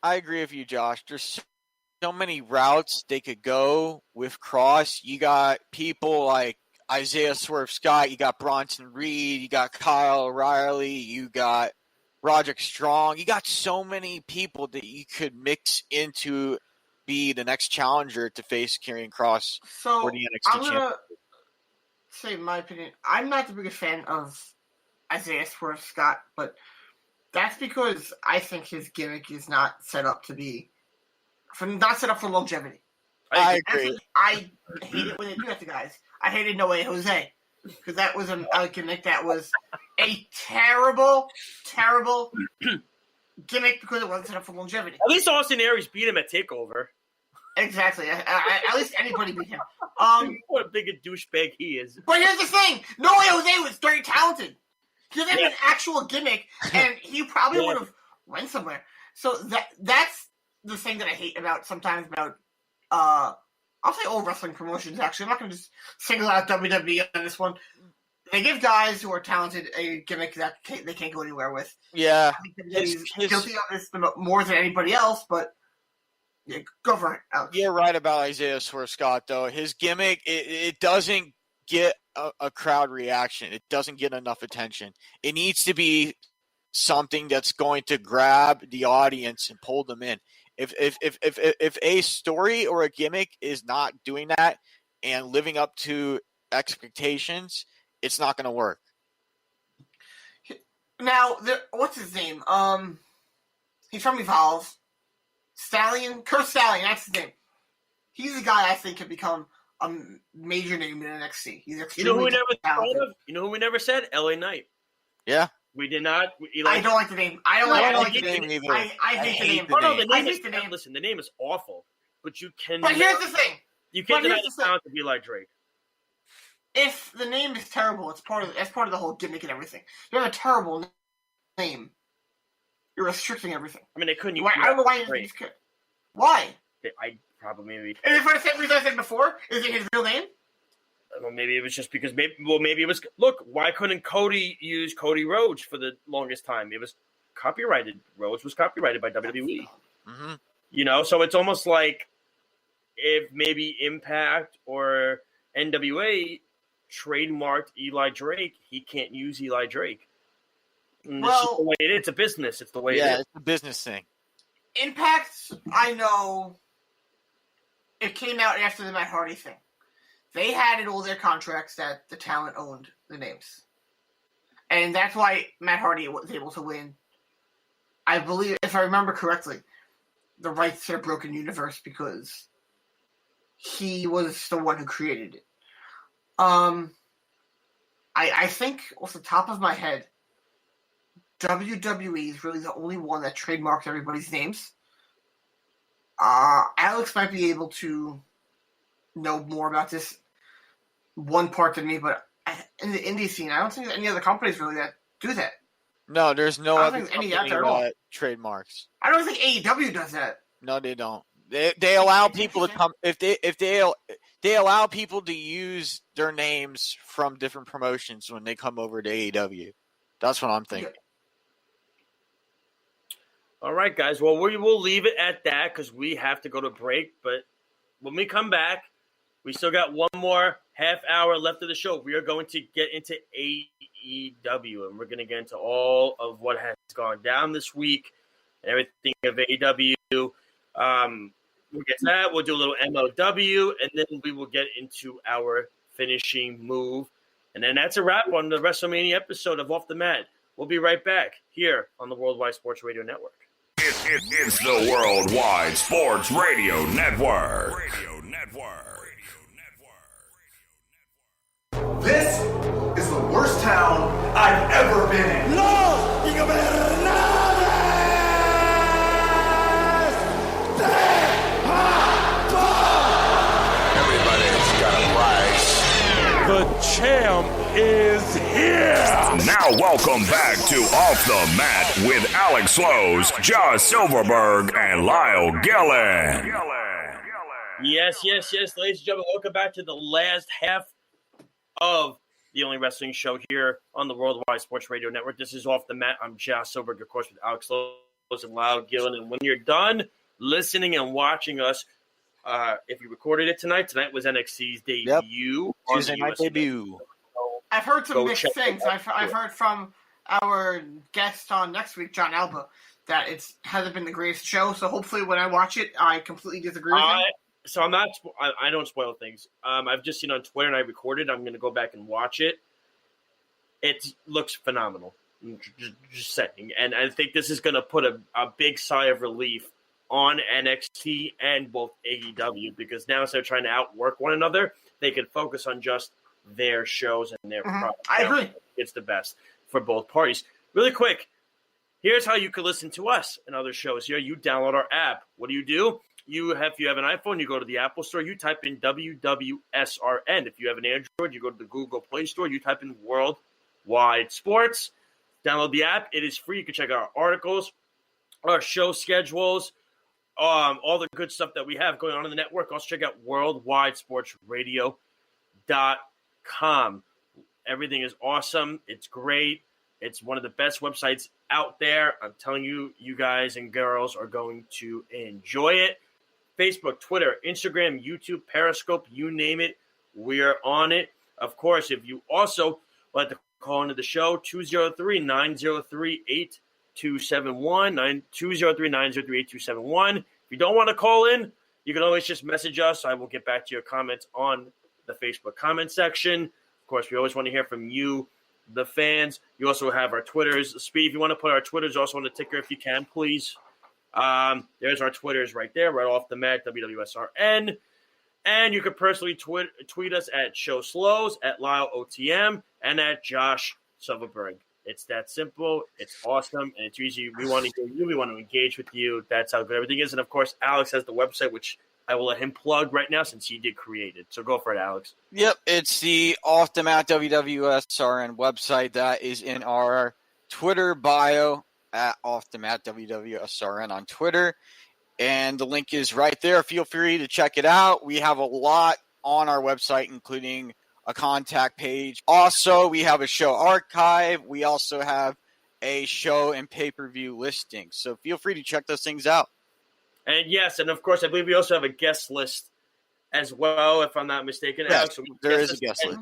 I agree with you, Josh. There's so many routes they could go with Kross. You got people like Isaiah Swerve Scott. You got Bronson Reed. You got Kyle O'Reilly. You got Roderick Strong. You got so many people that you could mix into be the next challenger to face Karrion Kross for the NXT I'm going to say my opinion. I'm not the biggest fan of Isaiah Swerve Scott, but that's because I think his gimmick is not set up for longevity. I agree. I hate it when they do that to guys. I hated No Way Jose because that was a gimmick that was a terrible, terrible gimmick because it wasn't set up for longevity. At least Austin Aries beat him at TakeOver. Exactly. At least anybody beat him. What a big a douchebag he is. But here's the thing. No Way Jose was very talented. He doesn't have an actual gimmick, and he probably would have went somewhere. So that's the thing that I hate sometimes about I'll say all wrestling promotions, actually. I'm not going to just single out WWE on this one. They give guys who are talented a gimmick that they can't go anywhere with. Yeah. I think he's guilty of this more than anybody else, but yeah, go for it, Alex. You're right about Isaiah Swerve Scott, though. His gimmick, it doesn't get a crowd reaction. It doesn't get enough attention. It needs to be something that's going to grab the audience and pull them in. If a story or a gimmick is not doing that and living up to expectations, it's not going to work. Now, what's his name? He's from Evolve. Curse Stallion, that's his name. He's a guy I think could become a major name in NXT. He's You know extremely who we never talented. thought of? You know who we never said? LA Knight. Yeah. We did not. I don't like the name. I don't like the name. either. I hate the name. Oh, no, the I name is, hate the name. listen, the name is awful, but you can. But here's the thing. You can't but deny here's the the thing. talent of Eli Drake. If the name is terrible, that's part of the whole gimmick and everything. You have a terrible name. You're restricting everything. I mean, they couldn't. I don't know why you just could. Why? I probably maybe. And if I said reason I said before, is it his real name? Well, maybe it was just because maybe it was. Look, why couldn't Cody use Cody Rhodes for the longest time? It was copyrighted. Rhodes was copyrighted by WWE. Mm-hmm. You know, so it's almost like if maybe Impact or NWA trademarked Eli Drake, he can't use Eli Drake. And it's just the way it is. It's a business. It's the way it is. Yeah, it's a business thing. Impact, I know, it came out after the Matt Hardy thing. They had in all their contracts that the talent owned the names. And that's why Matt Hardy was able to win, I believe, if I remember correctly, the rights to the Broken Universe because he was the one who created it. I think off the top of my head, WWE is really the only one that trademarked everybody's names. Alex might be able to know more about this one part than me, but in the indie scene, I don't think there's any other companies really that do that. No, there's no other company company out there at all. that trademarks. I don't think AEW does that. No, they don't. They allow people to come if they allow people to use their names from different promotions when they come over to AEW. That's what I'm thinking. All right, guys. Well, we will leave it at that because we have to go to break. But when we come back, we still got one more half hour left of the show. We are going to get into AEW, and we're going to get into all of what has gone down this week and everything of AEW. We'll get to that. We'll do a little MLW, and then we will get into our finishing move. And then that's a wrap on the WrestleMania episode of Off the Mat. We'll be right back here on the Worldwide Sports Radio Network. It's the Worldwide Sports Radio Network. This is the worst town I've ever been in. No! Everybody's got a price. The champ is here! Now welcome back to Off the Mat with Alex Slows, Josh Silverberg, and Lyle Gillen. Yes, ladies and gentlemen, welcome back to the last half of the only wrestling show here on the Worldwide Sports Radio Network. This is Off the Mat. I'm Josh Silverberg, of course, with Alex Slows and Lyle Gillen. And when you're done listening and watching us, if you recorded it tonight was NXT's debut. Tuesday night debut. I've heard some Go mixed check things. it out. I've heard from our guest on next week, John Alba, that it hasn't been the greatest show. So hopefully when I watch it, I completely disagree with him. So I'm not. I don't spoil things. I've just seen on Twitter and I recorded. I'm going to go back and watch it. It looks phenomenal. Just saying, and I think this is going to put a big sigh of relief on NXT and both AEW because now instead of trying to outwork one another, they can focus on just their shows and their product. I agree. It's the best for both parties. Really quick, here's how you can listen to us and other shows here. You download our app. What do? If you have an iPhone, you go to the Apple Store, you type in WWSRN. If you have an Android, you go to the Google Play Store, you type in Worldwide Sports. Download the app. It is free. You can check out our articles, our show schedules, all the good stuff that we have going on in the network. Also check out worldwidesportsradio.com. Everything is awesome. It's great. It's one of the best websites out there. I'm telling you, you guys and girls are going to enjoy it. Facebook, Twitter, Instagram, YouTube, Periscope, you name it, we are on it. Of course, if you also like to call into the show, 203-903-8271, 203-903-8271. If you don't want to call in, you can always just message us. I will get back to your comments on the Facebook comment section. Of course, we always want to hear from you, the fans. You also have our Twitters. Speed, if you want to put our Twitters also on the ticker, if you can, please. There's our Twitters right there, right off the mat, WWSRN. And you can personally tweet us at ShowSlows, at LyleOTM, and at Josh Silverberg. It's that simple. It's awesome, and it's easy. We want to hear you. We want to engage with you. That's how good everything is. And, of course, Alex has the website, which I will let him plug right now since he did create it. So go for it, Alex. Yep, it's the Off the Mat WWSRN website that is in our Twitter bio at Off the Mat WWSRN on Twitter. And the link is right there. Feel free to check it out. We have a lot on our website, including a contact page. Also, we have a show archive. We also have a show and pay-per-view listing. So feel free to check those things out. And yes, and of course, I believe we also have a guest list as well, if I'm not mistaken. Yes, Alex, there is a guest list.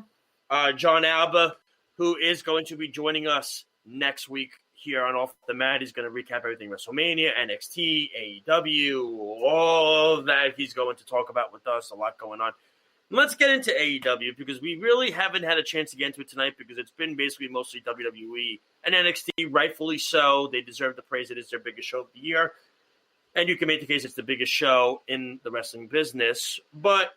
John Alba, who is going to be joining us next week here on Off the Mat. He's going to recap everything WrestleMania, NXT, AEW, all of that he's going to talk about with us. A lot going on. Let's get into AEW because we really haven't had a chance to get into it tonight because it's been basically mostly WWE and NXT, rightfully so. They deserve the praise. It is their biggest show of the year. And you can make the case it's the biggest show in the wrestling business. But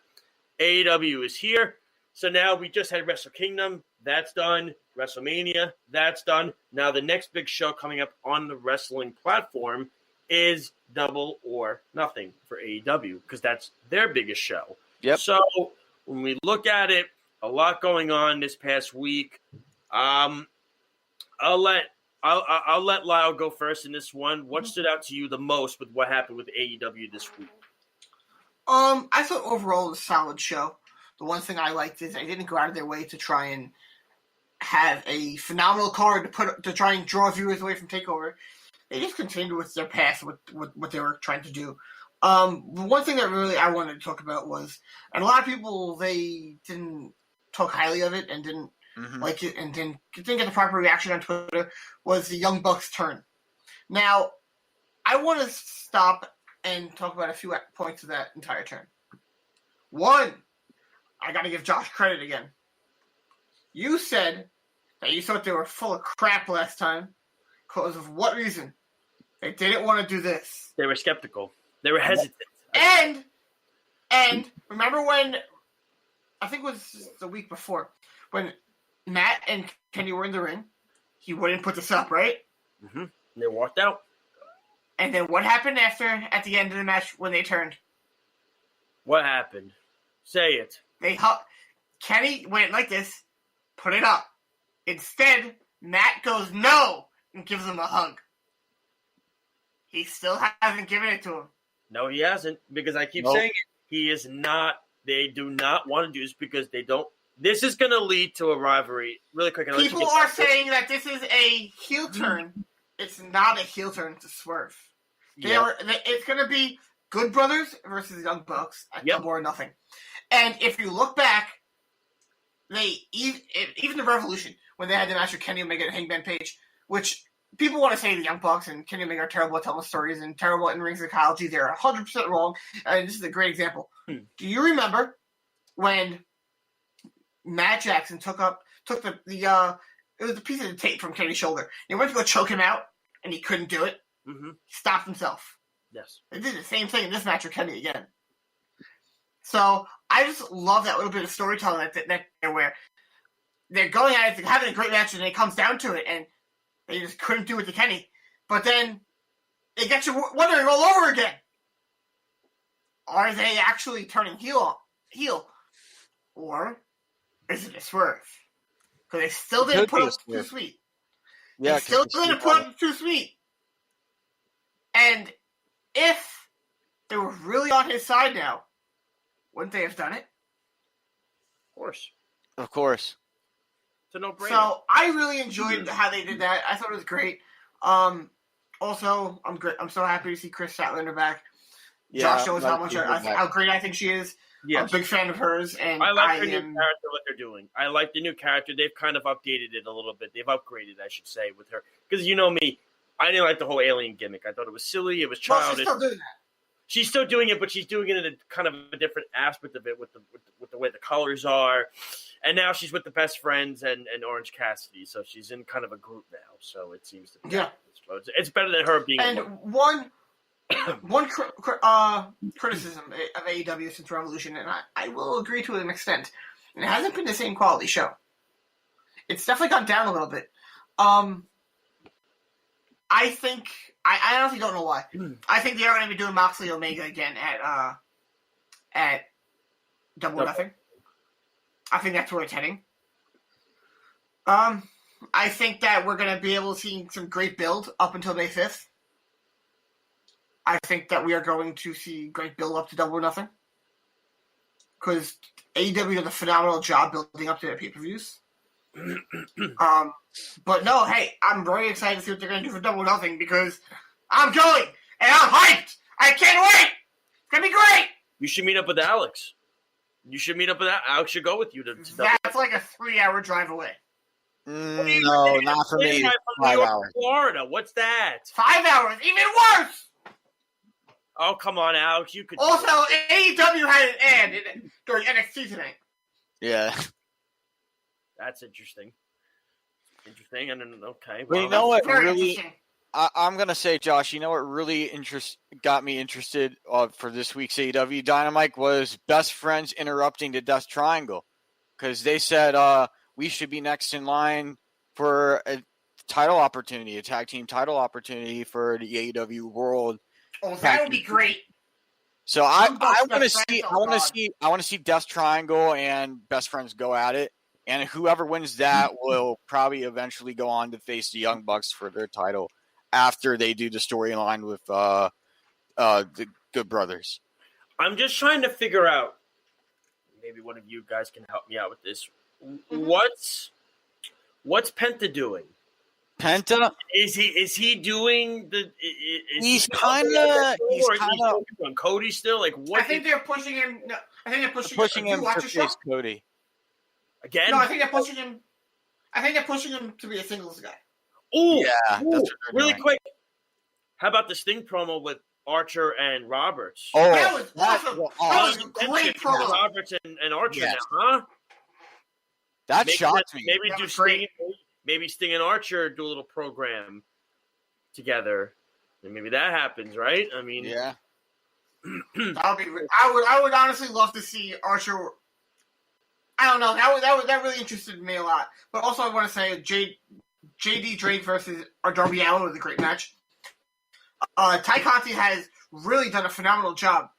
AEW is here. So now we just had Wrestle Kingdom. That's done. WrestleMania. That's done. Now the next big show coming up on the wrestling platform is Double or Nothing for AEW because that's their biggest show. Yep. So when we look at it, a lot going on this past week. I'll let Lyle go first in this one. What stood out to you the most with what happened with AEW this week? I thought overall it was a solid show. The one thing I liked is they didn't go out of their way to try and have a phenomenal card to try and draw viewers away from TakeOver. They just continued with their path with what they were trying to do. The one thing that really I wanted to talk about was, and a lot of people, they didn't talk highly of it and didn't like it and didn't get the proper reaction on Twitter, was the Young Bucks turn. Now, I want to stop and talk about a few points of that entire turn. One, I got to give Josh credit again. You said that you thought they were full of crap last time because of what reason? They didn't want to do this. They were skeptical. They were hesitant. And remember when, I think it was the week before, when Matt and Kenny were in the ring, he wouldn't put this up, right? Mm-hmm. And they walked out. And then what happened at the end of the match when they turned? What happened? Say it. Kenny went like this, put it up. Instead, Matt goes no and gives him a hug. He still hasn't given it to him. No, he hasn't, because I keep saying it. He is not. They do not want to do this because they don't. This is going to lead to a rivalry. Really quick. People are saying that this is a heel turn. It's not a heel turn to Swerve. It's going to be Good Brothers versus Young Bucks at Double or Nothing. And if you look back, even the Revolution, when they had the match with Kenny Omega and Hangman Page, which people want to say the Young Bucks and Kenny Omega are terrible at telling stories and terrible in ring psychology. They're 100% wrong. And this is a great example. Do you remember when Matt Jackson took the it was a piece of the tape from Kenny's shoulder. He went to go choke him out, and he couldn't do it. Mm-hmm. He stopped himself. Yes. They did the same thing in this match with Kenny again. So I just love that little bit of storytelling where they're going at it, having a great match, and it comes down to it, and they just couldn't do it to Kenny. But then it gets you wondering all over again. Are they actually turning heel? Or is it a Swerve? Because they still didn't put up too sweet. Yeah, they still didn't put up too sweet. And if they were really on his side now, wouldn't they have done it? Of course. It's a no-brainer. So I really enjoyed how they did that. I thought it was great. Also, I'm so happy to see Chris Statlander back. Yeah, Josh knows how great I think she is. Yes. I'm a big fan of hers, and I like the new character, what they're doing. I like the new character. They've kind of updated it a little bit. They've upgraded, I should say, with her. Because you know me, I didn't like the whole alien gimmick. I thought it was silly. It was childish. Well, she's still doing that. She's still doing it, but she's doing it in a kind of a different aspect of it with the way the colors are. And now she's with the best friends and Orange Cassidy, so she's in kind of a group now. So it seems to be. Yeah. It's better than her being. And one one criticism of AEW since Revolution, and I will agree to an extent, and it hasn't been the same quality show. It's definitely gone down a little bit. I think I honestly don't know why. I think they are going to be doing Moxley Omega again at Double or Nothing. I think that's where it's heading. I think that we're going to be able to see some great build up until May 5th. I think that we are going to see great build up to Double or Nothing. Because AEW does a phenomenal job building up to their pay-per-views. But no, hey, I'm very excited to see what they're going to do for Double or Nothing because I'm going and I'm hyped. I can't wait. It's going to be great. You should meet up with Alex. Alex should go with you to That's like a 3-hour drive away. No, not for me. 5 hours. Florida. What's that? 5 hours. Even worse. Oh, come on, Alex. You could. Also, AEW had an ad during NXT tonight. Yeah. That's interesting. Interesting. And then, okay. Well, you know what Very really... interesting. I'm going to say, Josh, you know what really got me interested for this week's AEW Dynamite was Best Friends interrupting the Death Triangle. Because they said we should be next in line for a title opportunity, a tag team title opportunity for the AEW World. Oh, that would be great. So I want to see Death Triangle and Best Friends go at it. And whoever wins that will probably eventually go on to face the Young Bucks for their title after they do the storyline with the Good Brothers. I'm just trying to figure out. Maybe one of you guys can help me out with this. Mm-hmm. What's Penta doing? Penta is he doing the? He's kind of on Cody still. Like what? I think they're pushing him. No, I think they're pushing him to face Cody. Again? No, I think they're pushing him. I think they're pushing him to be a singles guy. Ooh, yeah, ooh, really quick. How about the Sting promo with Archer and Roberts? Oh, that was awesome. That was a great promo. Roberts and Archer now, huh? That shocked me. Maybe do Sting. Maybe Sting and Archer do a little program together, and maybe that happens, right? I mean, yeah. That would be. I would honestly love to see Archer. I don't know. That really interested me a lot. But also, I want to say JD Drake versus Darby Allin was a great match. Ty Conti has really done a phenomenal job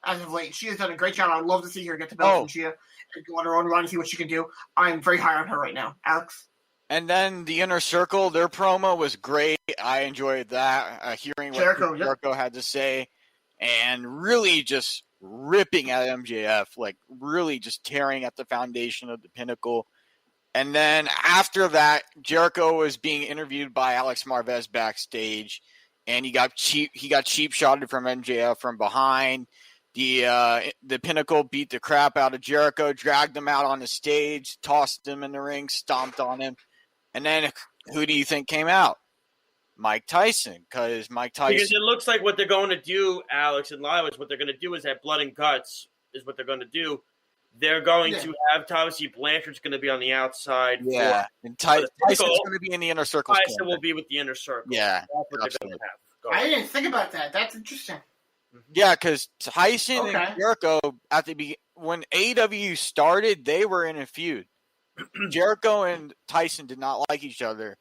as of late. She has done a great job. I'd love to see her get the belt from Gia and go on her own run and see what she can do. I'm very high on her right now. Alex? And then the Inner Circle, their promo was great. I enjoyed that, hearing what Jericho had to say, and really just ripping at MJF, like really just tearing at the foundation of the Pinnacle. And then after that, Jericho was being interviewed by Alex Marvez backstage, and he got cheap shotted from MJF from behind. The Pinnacle beat the crap out of Jericho, dragged him out on the stage, tossed him in the ring, stomped on him. And then who do you think came out? Mike Tyson, because it looks like what they're going to do, Alex and Lyle, is what they're going to do is that Blood and Guts is what they're going to do. They're going to have, obviously, Blanchard's going to be on the outside. Yeah, and Tyson's going to be in the Inner Circle. Tyson will be with the Inner Circle. Yeah, that's what they're going to have. I didn't think about that. That's interesting. Yeah, because Tyson and Jericho, when AEW started, they were in a feud. Jericho and Tyson did not like each other.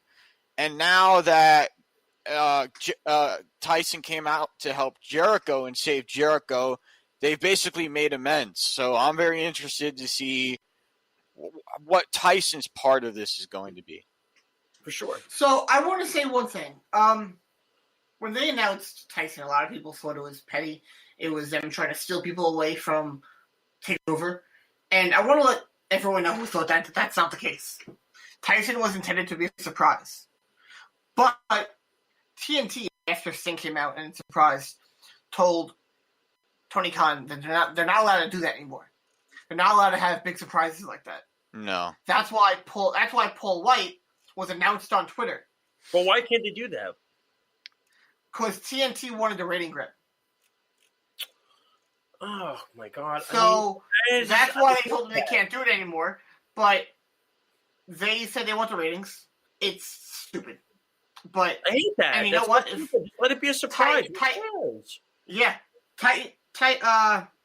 And now that Tyson came out to help Jericho and save Jericho, they've basically made amends. So I'm very interested to see what Tyson's part of this is going to be. For sure. So I want to say one thing. When they announced Tyson, a lot of people thought it was petty. It was them trying to steal people away from TakeOver. And I want to let everyone know who thought that that's not the case. Tyson was intended to be a surprise. But TNT, after Sting came out and surprise, told Tony Khan that they're not allowed to do that anymore. They're not allowed to have big surprises like that. No. That's why Paul White was announced on Twitter. Well, why can't they do that? Because TNT wanted the rating grab. Oh, my God. So that's why they told them they can't do it anymore. But they said they want the ratings. It's stupid. But I hate that. and you know what? Just let it be a surprise.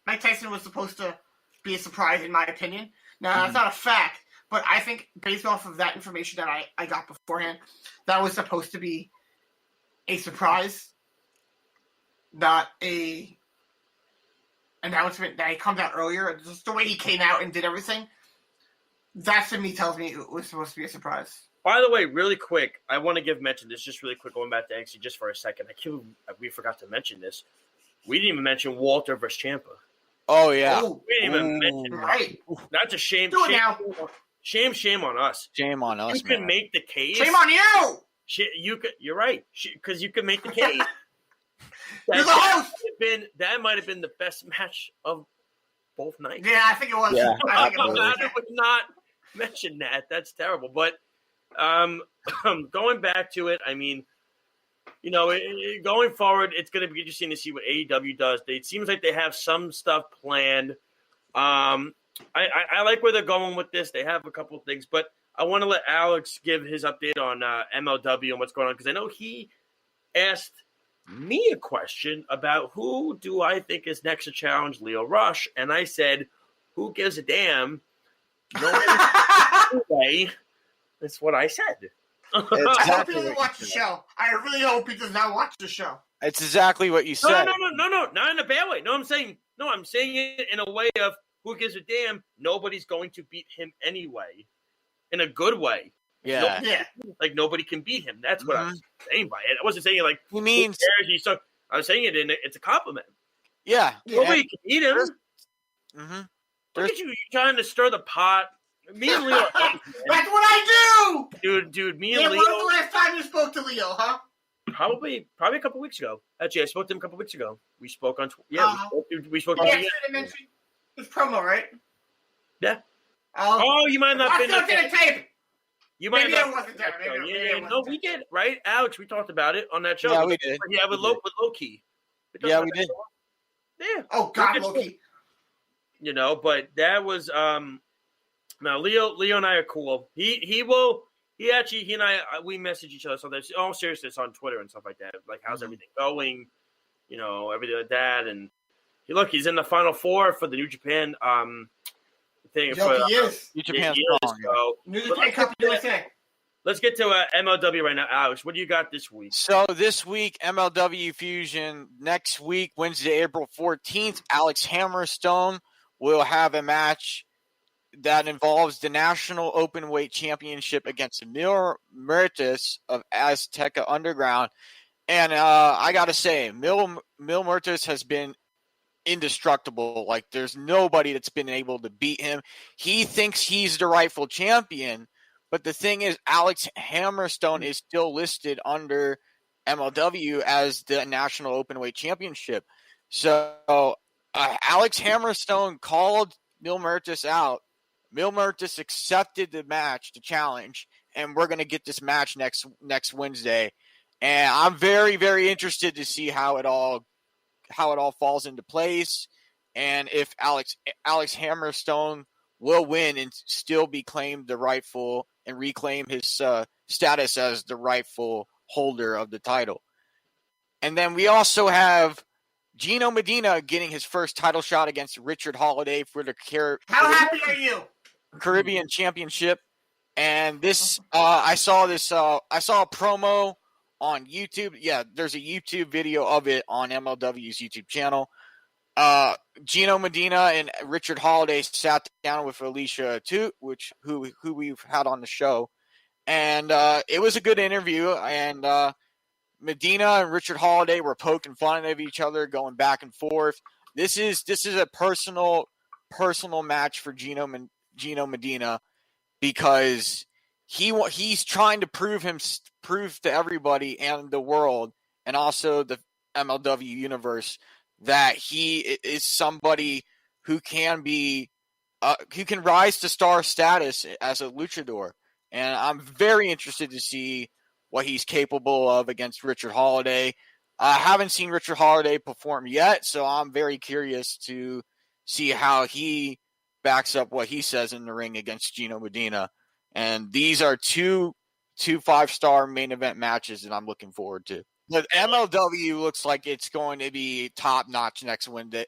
Mike Tyson was supposed to be a surprise, in my opinion. Now, that's not a fact, but I think based off of that information that I got beforehand, that was supposed to be a surprise, not a announcement that he comes out earlier. Just the way he came out and did everything, that to me tells me it was supposed to be a surprise. By the way, really quick, I want to mention this just really quick, going back to NXT just for a second. We forgot to mention this. We didn't even mention Walter versus Champa. Oh, yeah. We didn't even mention right. Not to shame. Do it now. Shame on us. Shame on us, You can make the case. Shame on you! You're right. Because you can make the case. You're the host! That might have been the best match of both nights. Yeah, I think it was. Yeah. I think it was. I would not mention that. That's terrible. But going back to it, I mean, going forward, it's going to be interesting to see what AEW does. It seems like they have some stuff planned. I like where they're going with this. They have a couple of things, but I want to let Alex give his update on MLW and what's going on, because I know he asked me a question about who do I think is next to challenge Lio Rush, and I said, who gives a damn? No way. That's what I said. I hope he doesn't watch the show. I really hope he does not watch the show. It's exactly what you said. No, not in a bad way. I'm saying it in a way of who gives a damn. Nobody's going to beat him anyway, in a good way. Yeah. Like nobody can beat him. That's what I was saying by it. I wasn't saying it like he means. So I was saying it it's a compliment. Yeah. Nobody can beat him. Mm-hmm. Look at you trying to stir the pot. Me and Leo. That's what I do! Dude, me and Leo. Leo. When was the last time you spoke to Leo, huh? Probably a couple weeks ago. Actually, I spoke to him a couple weeks ago. We spoke on we spoke Yeah, should have mentioned his promo, right? Yeah. You might not have been there. Tape. You might maybe not. I wasn't there. We did, right? Alex, we talked about it on that show. Yeah, we did. Yeah, with low key. Yeah, we did. Yeah. Oh God, low key. But that was now Leo and I are cool. He and I we message each other sometimes. All seriousness on Twitter and stuff like that. Like, how's everything going? Everything like that. And he's in the Final Four for the New Japan thing. He is. New Japan strong. So, New Japan Cup USA. Let's get to MLW right now, Alex. What do you got this week? So this week, MLW Fusion. Next week, Wednesday, April 14th, Alex Hammerstone will have a match that involves the National Openweight Championship against Mil Muertes of Azteca Underground. And I got to say, Mil Muertes has been indestructible. Like, there's nobody that's been able to beat him. He thinks he's the rightful champion, but the thing is, Alex Hammerstone is still listed under MLW as the National Openweight Championship. So Alex Hammerstone called Mil Muertes out. Mil Muertes accepted the match, the challenge, and we're going to get this match next Wednesday. And I'm very, very interested to see how it all falls into place, and if Alex Hammerstone will win and still be claimed the rightful and reclaim his status as the rightful holder of the title. And then we also have Gino Medina getting his first title shot against Richard Holiday for the How happy are you? Caribbean Championship. And this, I saw a promo on YouTube. Yeah, there's a YouTube video of it on MLW's YouTube channel. Gino Medina and Richard Holiday sat down with Alicia too, who we've had on the show. And it was a good interview. And Medina and Richard Holiday were poking fun of each other, going back and forth. This is a personal match for Gino Medina, because he's trying to prove to everybody and the world, and also the MLW universe, that he is somebody who can rise to star status as a luchador. And I'm very interested to see what he's capable of against Richard Holiday. I haven't seen Richard Holiday perform yet, so I'm very curious to see how he backs up what he says in the ring against Gino Medina. And these are two 2 5-star main event matches that I'm looking forward to. The MLW looks like it's going to be top notch next Wednesday.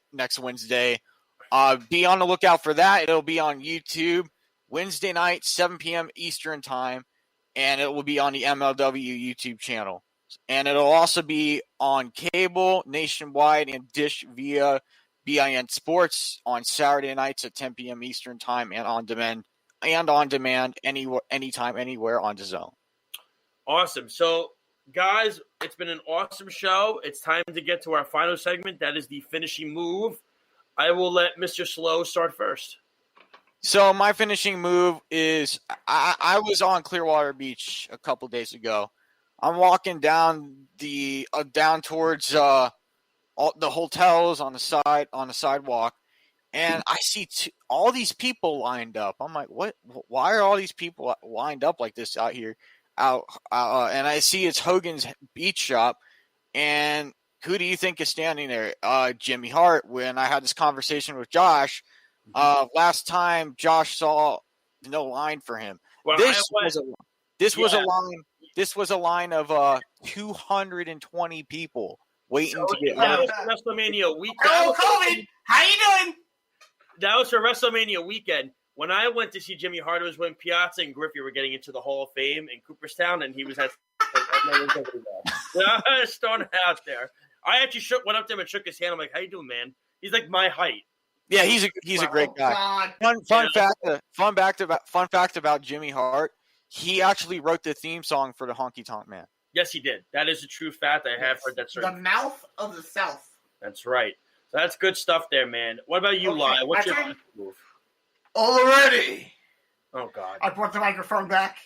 Be on the lookout for that. It'll be on YouTube Wednesday night, 7 p.m. Eastern time, and it will be on the MLW YouTube channel. And it'll also be on cable nationwide and Dish via BIN Sports on Saturday nights at 10 p.m. Eastern time and on demand anytime, anywhere on DAZN. Awesome. So, guys, it's been an awesome show. It's time to get to our final segment. That is the finishing move. I will let Mr. Slow start first. So my finishing move is I was on Clearwater Beach a couple days ago. I'm walking down down towards all the hotels on the sidewalk, and I see all these people lined up. I'm like, what? Why are all these people lined up like this out here? And I see it's Hogan's Beach Shop, and who do you think is standing there? Jimmy Hart. When I had this conversation with Josh, last time Josh saw no line for him. Well, this was a line of 220 people waiting to get that was WrestleMania weekend. Hello, Kobe. How you doing? That was for WrestleMania weekend. When I went to see Jimmy Hart, it was when Piazza and Griffey were getting into the Hall of Fame in Cooperstown, and he was at just throwing it out there. I actually went up to him and shook his hand. I'm like, "How you doing, man?" He's like my height. Yeah, he's a great guy. Fun fact about Jimmy Hart. He actually wrote the theme song for the Honky Tonk Man. Yes, he did. That is a true fact. I have heard that. The mouth of the South. That's right. So that's good stuff there, man. What about you, Lyle? What's your move? Already. Oh, God. I brought the microphone back.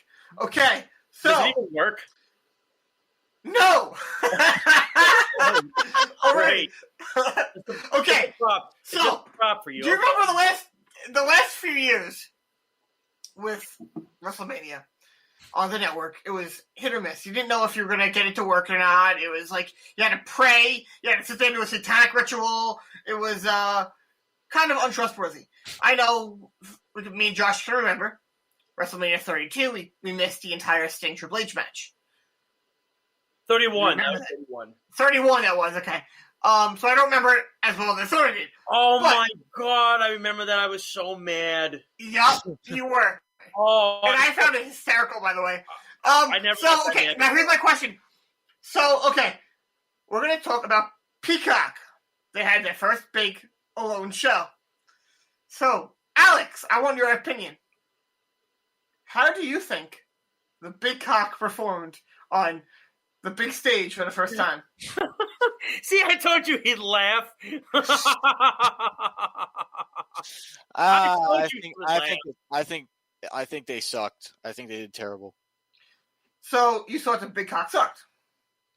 Okay, so. Does it even work? No! Great. Okay, so, prop for you. Do you remember the last few years with WrestleMania on the network? It was hit or miss. You didn't know if you were going to get it to work or not. It was like you had to pray. You had to sit there and do a satanic ritual. It was kind of untrustworthy. I know me and Josh can remember WrestleMania 32. We missed the entire Sting Triple H match. 31. That was 31. 31 that was, okay. So I don't remember it as well as Thor did. Oh, my God. I remember that. I was so mad. Yup, you were. Oh. And I found it hysterical, by the way. I never. So, okay, now here's my question. So, okay, we're going to talk about Peacock. They had their first big alone show. So, Alex, I want your opinion. How do you think the Big Cock performed on the big stage for the first time? See, I told you he'd laugh. I think they sucked. I think they did terrible. So you thought the Big Cock sucked?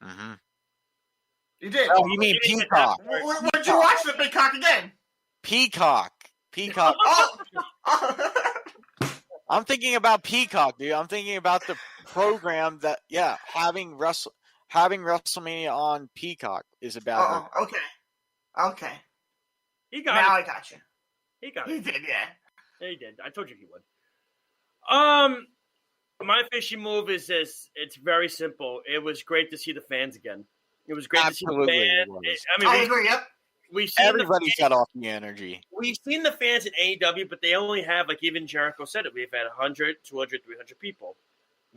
Mm-hmm. You did. Oh, you mean Peacock? Would you watch the Big Cock again? Peacock. I'm thinking about Peacock, dude. I'm thinking about the program that, having WrestleMania on Peacock is about. Oh, okay. He got now it. I got you. He got He it. did, yeah. Yeah, he did. I told you he would. My fishing move is this. It's very simple. It was great to see the fans again. It was great to see the fans. I agree, yep. Everybody shut off the energy. We've seen the fans in AEW, but they only have, like even Jericho said it, we've had 100, 200, 300 people.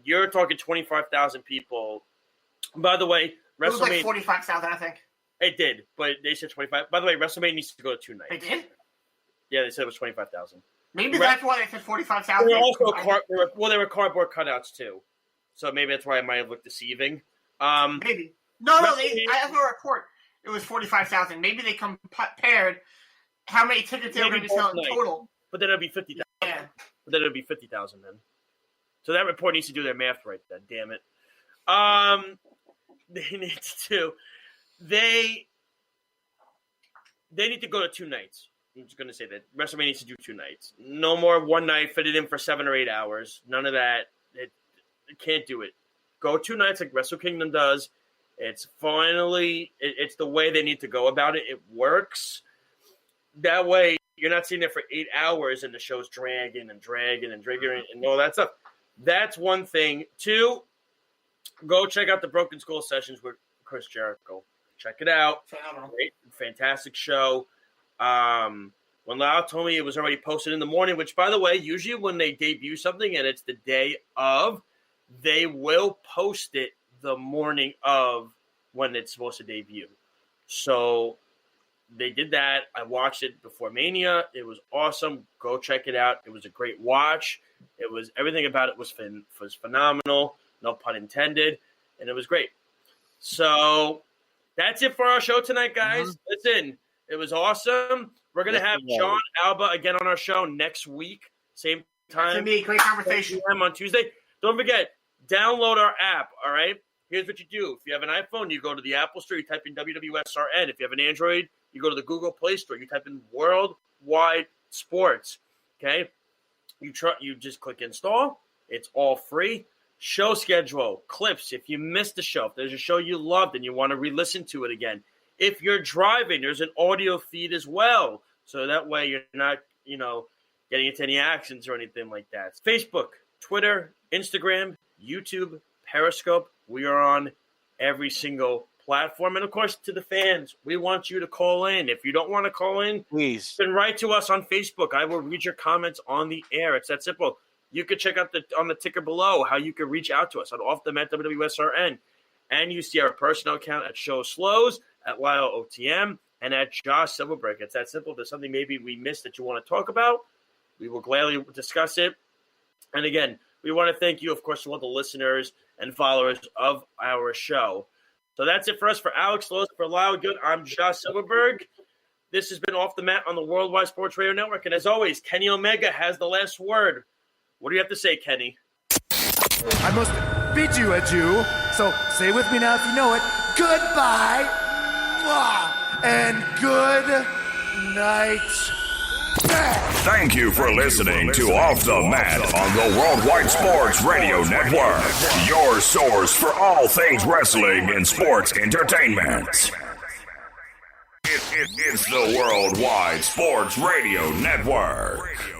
You're talking 25,000 people. By the way, WrestleMania. It was like 45,000, I think. It did, but they said 25. By the way, WrestleMania needs to go to 2 nights. They did? Yeah, they said it was 25,000. Maybe that's why they said 45,000. There were cardboard cutouts too, so maybe that's why it might have looked deceiving. Maybe. No, I have a report. It was 45,000. Maybe they compared how many tickets they were going to be selling total. But then it'll be 50,000. Yeah. But then it'll be 50,000 then. So that report needs to do their math right then. Damn it. They need to. They need to go to 2 nights. I'm just going to say that WrestleMania needs to do 2 nights. No more one night, fit it in for 7 or 8 hours. None of that. It can't do it. Go 2 nights like Wrestle Kingdom does. It's it's the way they need to go about it. It works. That way, you're not sitting there for 8 hours and the show's dragging and all that stuff. that's one thing. 2, go check out the Broken Skull Sessions with Chris Jericho. Check it out. Great, fantastic show. When Lau told me it was already posted in the morning, which, by the way, usually when they debut something and it's the day of, they will post it the morning of when it's supposed to debut. So they did that. I watched it before Mania. It was awesome. Go check it out. It was a great watch. It was everything about it was phenomenal. No pun intended. And it was great. So that's it for our show tonight, guys. Listen, it was awesome. We're going to have John Alba again on our show next week. Same time. It's going to be a great conversation. On Tuesday. Don't forget, download our app, all right? Here's what you do. If you have an iPhone, you go to the Apple Store, you type in WWSRN. If you have an Android, you go to the Google Play Store, you type in Worldwide Sports, okay? You just click install. It's all free. Show schedule, clips. If you missed the show, if there's a show you loved and you want to re-listen to it again. If you're driving, there's an audio feed as well. So that way you're not, getting into any accidents or anything like that. Facebook, Twitter, Instagram, YouTube, Periscope. We are on every single platform. And, of course, to the fans, we want you to call in. If you don't want to call in, please, then write to us on Facebook. I will read your comments on the air. It's that simple. You can check out on the ticker below how you can reach out to us on Off the Mat WWSRN. And you see our personal account at Show Slows, at Lyle OTM, and at Josh Silverberg. It's that simple. If there's something maybe we missed that you want to talk about, we will gladly discuss it. And again, we want to thank you, of course, to all the listeners and followers of our show. So that's it for us. For Alex Lowe's, for Lyle Good, I'm Josh Silverberg. This has been Off the Mat on the Worldwide Sports Radio Network. And as always, Kenny Omega has the last word. What do you have to say, Kenny? I must bid you adieu. So say with me now if you know it. Goodbye. And good night. Thank you for listening to Off the Mat on the Worldwide Sports Radio Network. Your source for all things wrestling and sports entertainment. It's the Worldwide Sports Radio Network.